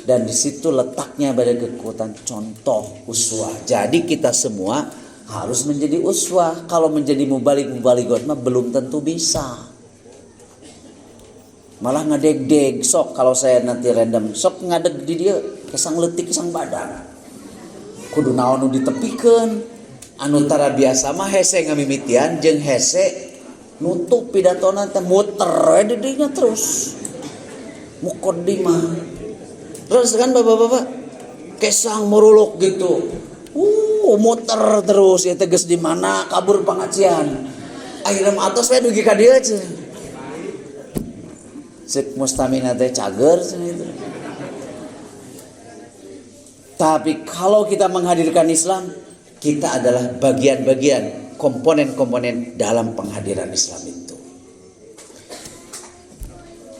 Dan di situ letaknya pada kekuatan contoh uswah. Jadi kita semua harus menjadi uswah. Kalau menjadi mubalik-mubaligot mah belum tentu bisa. Malah ngadeg-deg. Sok kalau saya nanti random, sok ngadeg di dia kesang letik kesang badan. Kudu naon nu ditepikeun. Anu tara biasa mah hese ngamimitian jeung hese nutup pidatona teh muter didinya terus. Muqaddimah. Terus kan bapak-bapak kesang meruluk gitu. Muter terus ya tegas di mana kabur pengajian. Akhirnya atas we dugi ka dieu cenah. Sek mustamina teh cager cenah itu. Tapi kalau kita menghadirkan Islam, kita adalah bagian-bagian, komponen-komponen dalam penghadiran Islam itu.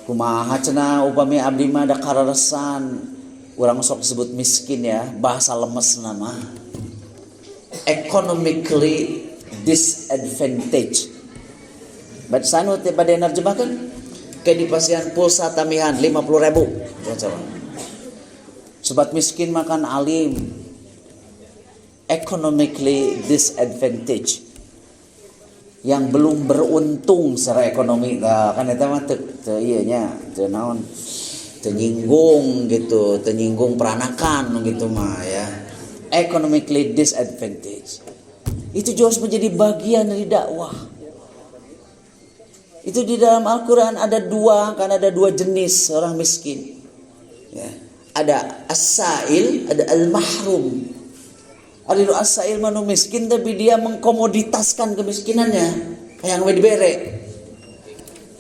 Kumaha cenah upami abdi mah da kararesan, urang sok disebut miskin ya, bahasa lemes nama. Economically disadvantaged. Baca nu teh bade nerjemahkeun ke di pasian pulsa tamihan 50.000. Coba. Sobat miskin makan alim. Economically disadvantaged. Yang belum beruntung secara ekonomi. Nah, kan eta mah teu ieu nya, teu naon. Teu nyinggung gitu, teu nyinggung peranakan gitu mah ya. Economically disadvantaged. Itu juga harus menjadi bagian dari dakwah. Itu di dalam Al-Quran ada dua, kan ada dua jenis orang miskin. Ya. Ada as-sa'il, ada al-mahrum. Ada as-sa'il manu miskin tapi dia mengkomoditaskan kemiskinannya yang dibere.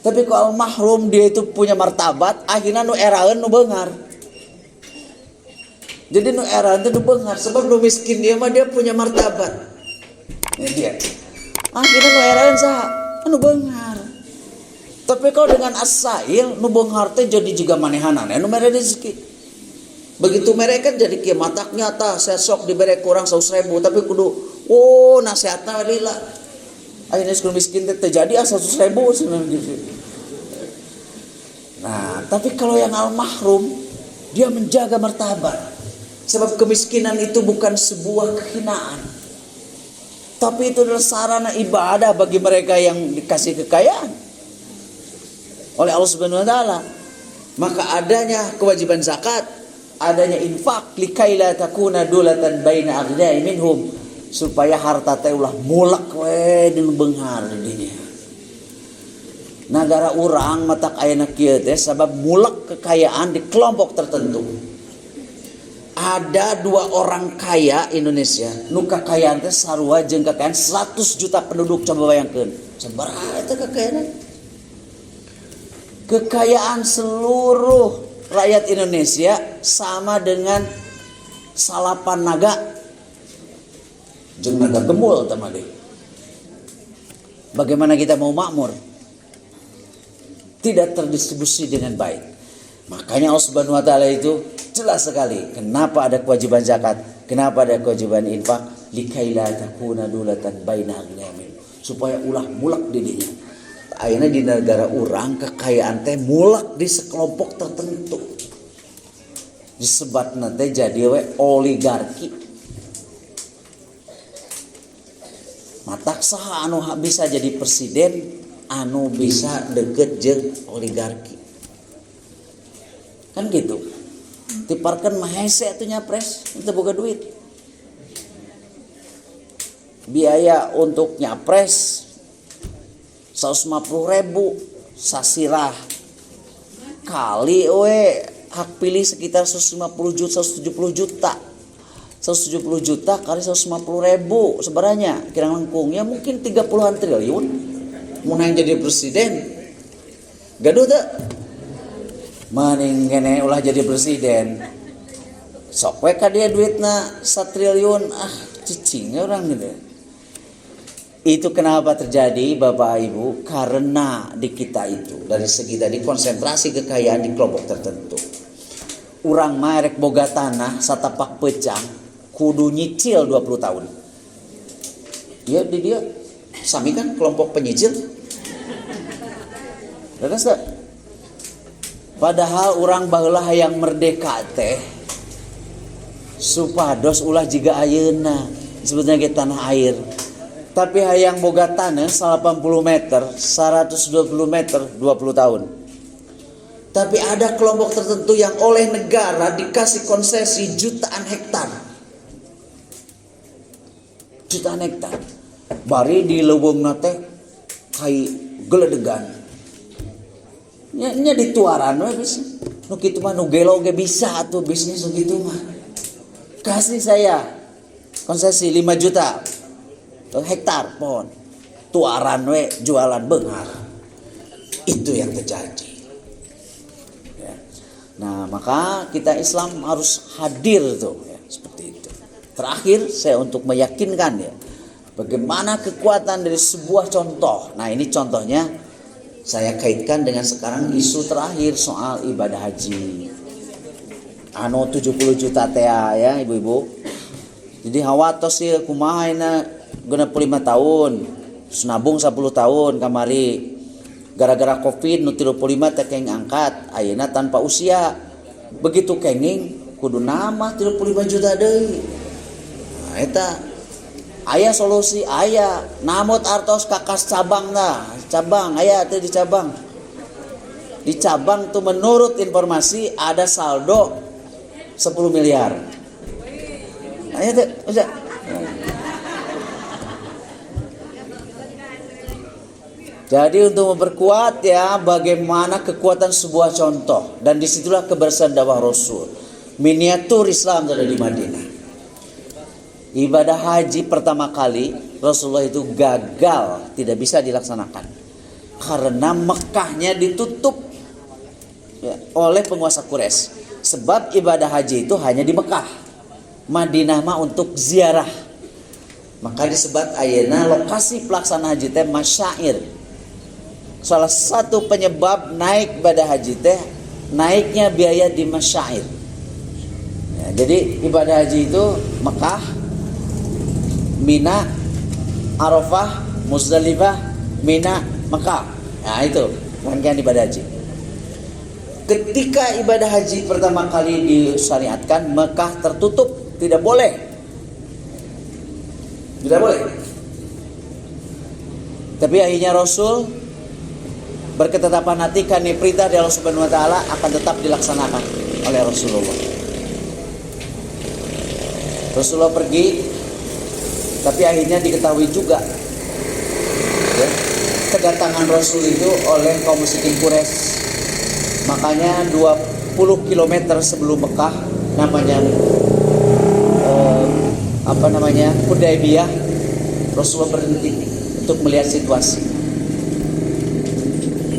Tapi kalau al-mahrum dia itu punya martabat, akhirnya nu eraeun nu beungar. Jadi nu eraeun teh nu beungar sebab nu miskin dia mah dia punya martabat. Ini dia. Akhirnya nu eraeun saha? Nu beungar. Tapi kalau dengan as-sa'il nu beungar teh jadi jiga manehanana nu mere rezeki. Begitu mereka jadi kieu matak nyata saya sok dibere kurang 100.000 tapi kudu nasihatna lila. Akhirnya sekolah miskin teh terjadi 100.000 senang gitu. Nah, tapi kalau yang al-mahrum dia menjaga martabat. Sebab kemiskinan itu bukan sebuah kehinaan. Tapi itu adalah sarana ibadah bagi mereka yang dikasih kekayaan oleh Allah Subhanahu wa taala. Maka adanya kewajiban zakat, adanya infak likaila takuna dulatan baina aghniyai minhum, supaya harta teh ulah mulak we dinu beunghar di dinya. Nagara urang matak ayeuna kieu teh sabab mulak kekayaan di kelompok tertentu. Ada 2 orang kaya Indonesia, nu kakayaan teh sarua jeung kakayaan 100 juta penduduk. Coba bayangkeun, sabaraha eta kekayaan? Kekayaan seluruh rakyat Indonesia sama dengan salapan naga jeung naga gemul tamade. Bagaimana kita mau makmur? Tidak terdistribusi dengan baik. Makanya Allah Subhanahu wa taala itu jelas sekali kenapa ada kewajiban zakat, kenapa ada kewajiban infak, likaila takuna dulatan baina aghniyai, supaya ulah mulak di dinya. Ayeuna di negara urang kekayaan teh mulak di sekelompok tertentu. Disebatna teh jadi we oligarki. Matak saha anu bisa jadi presiden, anu bisa deket jeung oligarki. Kan gitu. Tiparkeun mah hese atuh nyapres, teu boga duit. Biaya untuk nyapres 150.000 sasirah. Kali we hak pilih sekitar 150 juta, 170 juta. 170 juta kali 150.000 sebenarnya kira lengkung ya mungkin 30-an triliun. Mun yang jadi presiden gaduh teu? Maning kene ulah jadi presiden. Sok we ka dia duitna 1 triliun cicing urang gitu. Itu kenapa terjadi Bapak Ibu? Karena di kita itu dari segi tadi konsentrasi kekayaan di kelompok tertentu. Urang merek boga tanah satapak pecah kudu nyicil 20 tahun. Ya di dia sami kan kelompok penyicil. Padahal urang baheula hayang merdeka teh supados ulah jiga ayeuna sebetulnya ge tanah air. Tapi hayang boga tanah 80 meter, 120 meter, 20 tahun. Tapi ada kelompok tertentu yang oleh negara dikasih konsesi jutaan hektar. Jutaan hektar. Bari di leuweungna teh kai geledegan. Nya dituaran we bisa. Nu kitu mah nu gelo ge bisa atuh bisnis nu kitu mah. Kasih saya konsesi 5 juta. Hektar pohon tuaran we jualan benghar. Itu yang terjadi ya. Nah maka kita Islam harus hadir tuh ya, seperti itu. Terakhir saya untuk meyakinkan ya bagaimana kekuatan dari sebuah contoh. Nah ini contohnya saya kaitkan dengan sekarang isu terakhir soal ibadah haji 70 juta TA ya ibu-ibu. Jadi hawatos ya kumaha ayeuna 65 tahun, terus nabung 10 tahun kamari. Gara-gara Covid nu 35 teh kenging angkat, ayeuna tanpa usia. Begitu kenging kudu nambah 35 juta deui. Nah eta aya solusi aya, namut artos kakas cabang dah. Cabang aya teh di cabang. Di cabang tuh menurut informasi ada saldo 10 miliar. Aya teh bisa. Jadi untuk memperkuat ya bagaimana kekuatan sebuah contoh dan disitulah kebersihan dakwah Rasul. Miniatur Islam ada di Madinah. Ibadah haji pertama kali Rasulullah itu gagal, tidak bisa dilaksanakan karena Mekahnya ditutup ya, oleh penguasa Quraisy. Sebab ibadah haji itu hanya di Mekah. Madinah mah untuk ziarah. Maka disebut ayeuna lokasi pelaksanaan haji teh masyair. Salah satu penyebab naik ibadah haji teh naiknya biaya di masyair. Ya, jadi ibadah haji itu Mekah, Mina, Arafah, Muzdalifah, Mina, Mekah. Nah itu rangkaian ibadah haji. Ketika ibadah haji pertama kali disyariatkan, Mekah tertutup, tidak boleh. Tidak boleh. Tapi akhirnya Rasul berketetapan hati karena perintah dari Allah Subhanahu wa taala akan tetap dilaksanakan oleh Rasulullah. Rasulullah pergi, tapi akhirnya diketahui juga ya, kedatangan Rasul itu oleh kaum musyrikin Quraisy. Makanya 20 km sebelum Mekah namanya Hudaybiyah, Rasulullah berhenti untuk melihat situasi.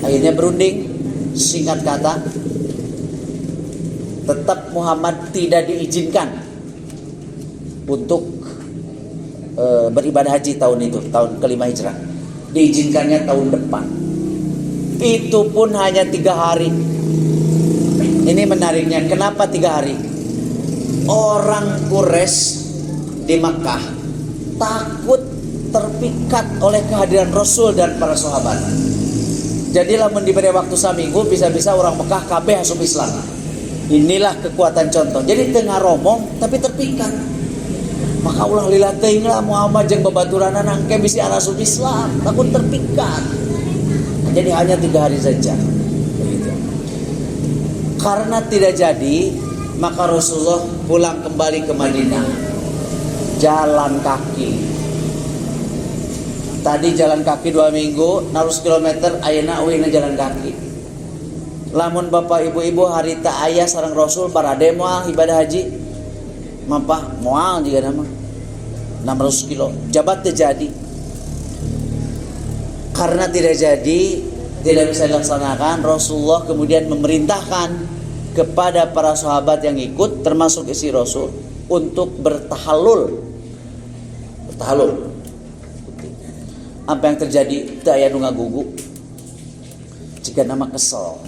Akhirnya berunding, singkat kata, tetap Muhammad tidak diizinkan untuk beribadah haji tahun itu, tahun kelima hijrah. Diizinkannya tahun depan. Itu pun hanya 3 hari. Ini menariknya, kenapa 3 hari? Orang Quraisy di Makkah takut terpikat oleh kehadiran Rasul dan para sahabat. Jadi lamun diberi waktu saminggu bisa-bisa orang Mekah kabeh asup Islam. Inilah kekuatan contoh. Jadi tengah romong tapi terpikat. Maka ulah lila teuing lah Muhammad jeung babaturanna nangke bisi asup Islam, takut terpikat. Jadi hanya 3 hari saja. Begitu. Karena tidak jadi, maka Rasulullah pulang kembali ke Madinah. Jalan kaki. Tadi jalan kaki 2 minggu, 100 kilometer, ayeuna euy jalan kaki. Lamun bapak ibu-ibu harita aya sareng Rasul parade moal ibadah haji. Mampah moal juga nama 600 kilo. Jabat terjadi. Karena tidak jadi, tidak bisa dilaksanakan, Rasulullah kemudian memerintahkan kepada para sahabat yang ikut termasuk istri Rasul untuk bertahalul. Bertahalul. Apa yang terjadi? Teu aya nu ngagugu. Jika nama kesel,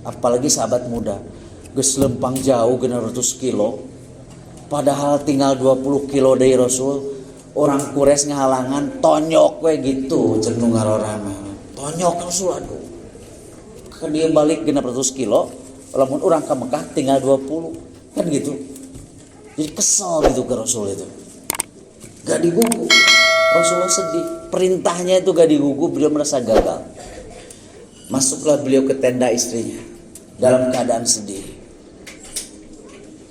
apalagi sahabat muda, geus lempang jauh 600 kilo, padahal tinggal 20 kilo dari Rasul. Orang Quraisy ngahalangan, tonyok we gitu ceuk nu ngarorama. Tonyok Rasul aduh. Kan dia balik 600 kilo, lamun orang ke Mekah tinggal 20. Kan gitu. Jadi kesel gitu ke Rasul itu. Gak digugu. Rasulullah sedih. Perintahnya itu gak digugu, beliau merasa gagal. Masuklah beliau ke tenda istrinya dalam keadaan sedih.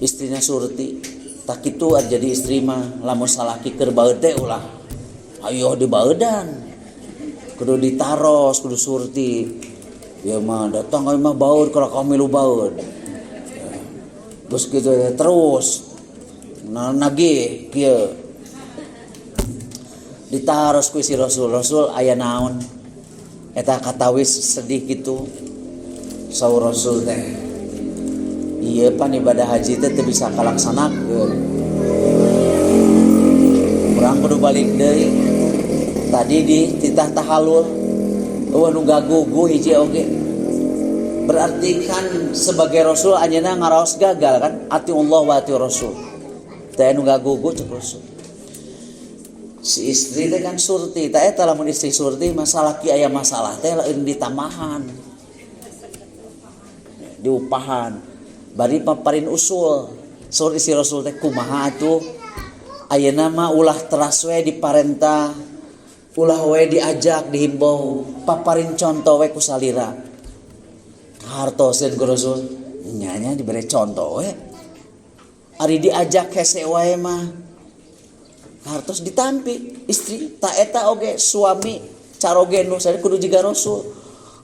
Istrinya Surti, tak itu jadi istri mah lamun salaki keur baeud teh ulah. Ayo dibaeudan. Kudu ditaros, kudu Surti. Ya mah datang mah baeud kalau kami lu baeud. Terus gitu terus. Nagih kieu. Ditaros ku si Rasul aya naon? Eta katawis sedih gitu. Saur Rasul teh. Ieu pan ibadah haji teh teu bisa kalaksanakeun. Urang kudu balik deui. Tadi di titah tahallul nu gagugu hiji oge. Berarti kan sebagai Rasul anjeunna ngaraos gagal kan? Ati Allah wa ati Rasul. Teh nu gagugu cek Rasul. Si istri teh kan Surti, teh eta lamun istri Surti masalah ki aya masalah teh lain ditamahan. Diupahan. Bari paparin usul. Sur istri Rasul teh kumaha atuh? Ayeuna mah ulah teras we diparentah. Ulah we diajak dihimbau, paparin contoh we ku salira. Hartoseun ku Rasul, nya dibere contoh we. Ari diajak hese wae mah hartos ditampi istri ta eta oge suami caroge nu saya kudu jiga Rasul.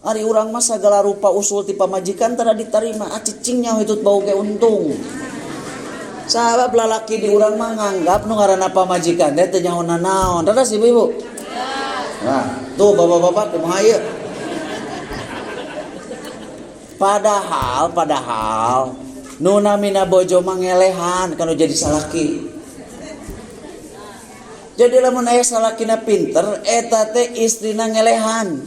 Ari urang mah sagala rupa usul ti pamajikan tara ditarima, acicing nya hitut bau ge untung. Sahabat lalaki di urang mah nganggap nu ngaranna pamajikan teh teu nyaona naon. Dadas ibu-ibu. Nah, tuh bapak-bapak kumaha ieu? Padahal nu namina bojo mah ngelehan kanu jadi salaki. Jadi lamun aya salakina pinter, eta teh istrina ngelehan.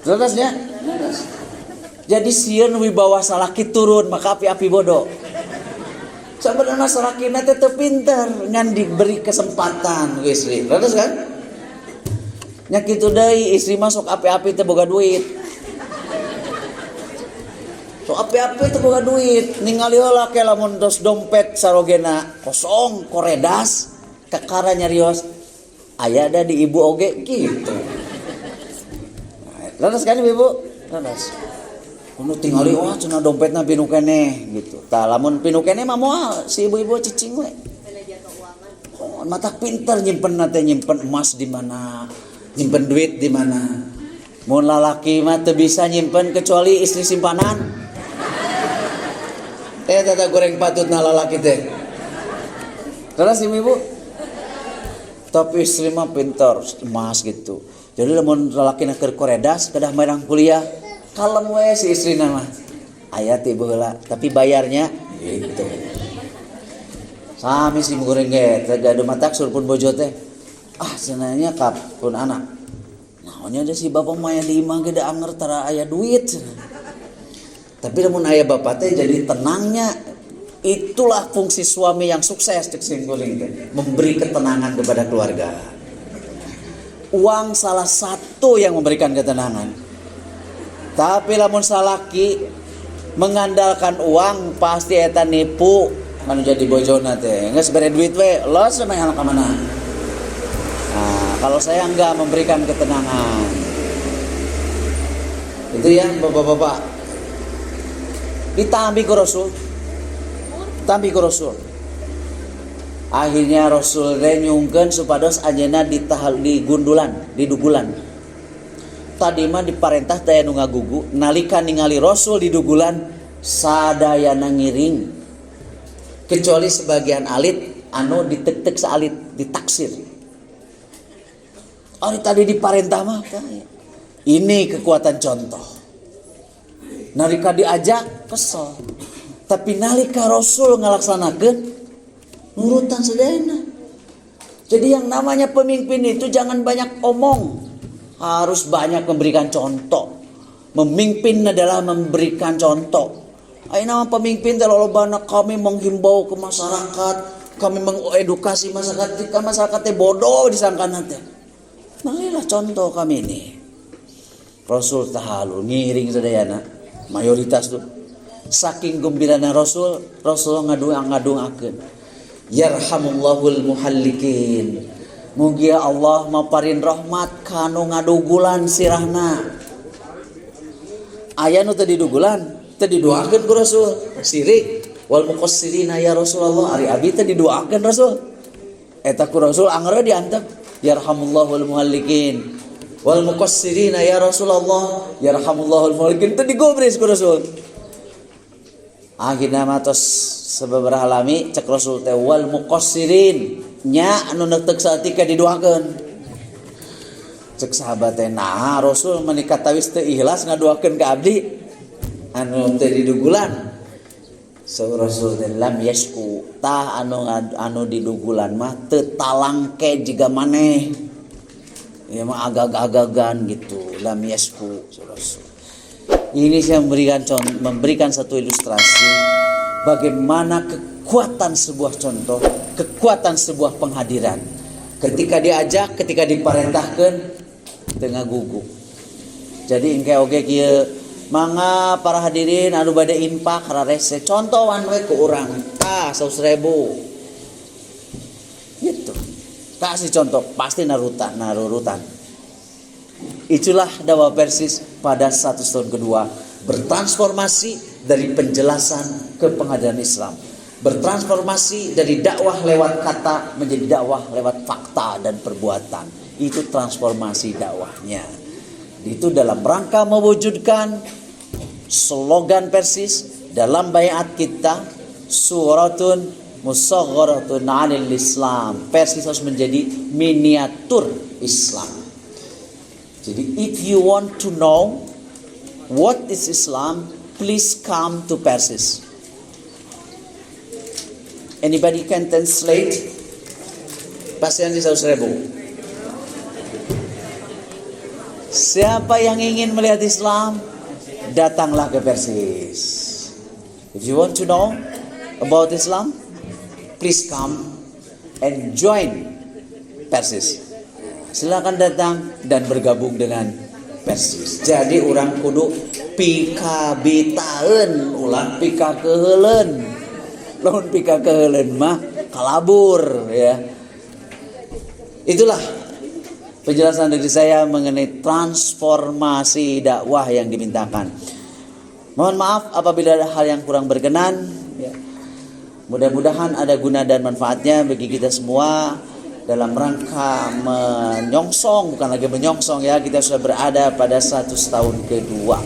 Terusnya? Jadi sieun wibawa salaki turun, maka api-api bodoh. Sabenerna salakina teh teu pinter, ngan diberi kesempatan ku istri. Terus kan? Nya kitu deui istri mah sok api-api teh boga duit. Sok api-api teh boga duit, ningali heula ke lamun tos dompet sarogena kosong, koredas. Kakara nyarios aya ada di ibu oge gitu. Laras kan ibu? Laras. Kudu tingali wah cenah dompetna pinu keneh gitu. Tah lamun pinu keneh mah moal si ibu-ibu cicing we. Oh, mata pinter nyimpen teh nyimpen emas di mana, nyimpen duit di mana. Mun lalaki mah teu bisa nyimpen kecuali istri simpanan. Tata goreng patutna lalaki teh. Laras ibu-ibu. Tapi istri mah pintar, emas gitu. Jadi lamun lalakina keur koredas kedah merang kuliah, kalem we si istrina mah. Aya ti heula, tapi bayarnya gitu. Sami si goreng ge, teh gaduh matak surpun bojo teh. Ah cenanya kapun anak. Naonnya ada si bapak mah aya di imah ge da anger tara aya duit. Tapi lamun aya bapak teh jadi tenangnya. Itulah fungsi suami yang sukses cek singguling memberi ketenangan kepada keluarga. Uang salah satu yang memberikan ketenangan. Tapi lamun salaki mengandalkan uang pasti eta nipu anu jadi bojona teh. Geus bere duit we, los mah anak mana. Nah, kalau saya enggak memberikan ketenangan. Itu ya bapak-bapak. Ditambi ku Rasul. Tampi ku Rasul. Akhirnya Rasul teh nyungkeun supados anjeunna ditahal di gundulan, di dugulan. Tadi mah diparentah teh anu ngagugu, nalika ningali Rasul di dugulan sadayana ngiring. Kecuali sebagian alit anu ditek-tek saalit, ditaksir. Ari tadi diparentah mah ini kekuatan contoh. Nalika diajak kesel. Tapi nalika Rasul ngalaksanakeun nurutan sadayana. Jadi yang namanya pemimpin itu jangan banyak omong, harus banyak memberikan contoh. Memimpin adalah memberikan contoh. Ayo nama pemimpin terlalu banyak kami menghimbau ke masyarakat, kami mengedukasi masyarakat, jika masyarakatnya bodoh disangka nanti. Marilah contoh kami ini. Rasul tahalu ngiring sadayana mayoritas tuh. Saking gembirana Rasul ngadung akeun. Yarhamullahul muhallikin. Mugi Allah maparin rahmat kanu ngadugulan sirahna. Aya nu teu didugulan, teu didoakeun ku Rasul. Sirik wal muqassirina ya Rasulullah, ari abi teu didoakeun Rasul. Eta ku Rasul angeur diantep. Yarhamullahul muhallikin wal muqassirina ya Rasulullah, yarhamullahul muhallikin teu digobres ku Rasul. Akhirna matos sababaraha lami cek Rasul teh wal muqassirin nya anu neuteuk saeutik didoakeun. Cek sahabat teh nah Rasul menikah tawis teu ikhlas ngadoakeun ka abdi anu teu didugulan. So Rasul teh lam yasku tah anu didugulan mah teu talangke jiga maneh. Ya mah agag-agagan gitu lam yasku so Rasul. Ini saya memberikan satu ilustrasi bagaimana kekuatan sebuah contoh, kekuatan sebuah penghadiran. Ketika diajak, ketika diperintahkan, tengah gugu. Jadi engke oge kieu mangga para hadirin anu bade infak rarese contohan we ku urang. 100.000. Gitu. Kasih contoh pasti narurutan. Itulah dakwah Persis pada 100 tahun kedua bertransformasi dari penjelasan ke penghadiran Islam, bertransformasi dari dakwah lewat kata menjadi dakwah lewat fakta dan perbuatan. Itu transformasi dakwahnya. Itu dalam rangka mewujudkan slogan Persis dalam bayat kita, suratun musaghharatun 'anil Islam. Persis harus menjadi miniatur Islam. Jadi if you want to know what is Islam, please come to Persis. Anybody can translate? Pasti nanti 100.000. Siapa yang ingin melihat Islam, datanglah ke Persis. If you want to know about Islam, please come and join Persis. Silakan datang dan bergabung dengan Persis. Jadi orang kudu pika bitaeun ulah pika keheuleun. Lamun pika keheuleun mah kalabur ya. Itulah penjelasan dari saya mengenai transformasi dakwah yang dimintakan. Mohon maaf apabila ada hal yang kurang berkenan ya. Mudah-mudahan ada guna dan manfaatnya bagi kita semua. Dalam rangka menyongsong, bukan lagi menyongsong ya, kita sudah berada pada 100 tahun kedua.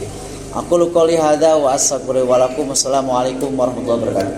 Aku qouli hadza wa astaghfiru wa lakum. Wassalamualaikum warahmatullahi wabarakatuh.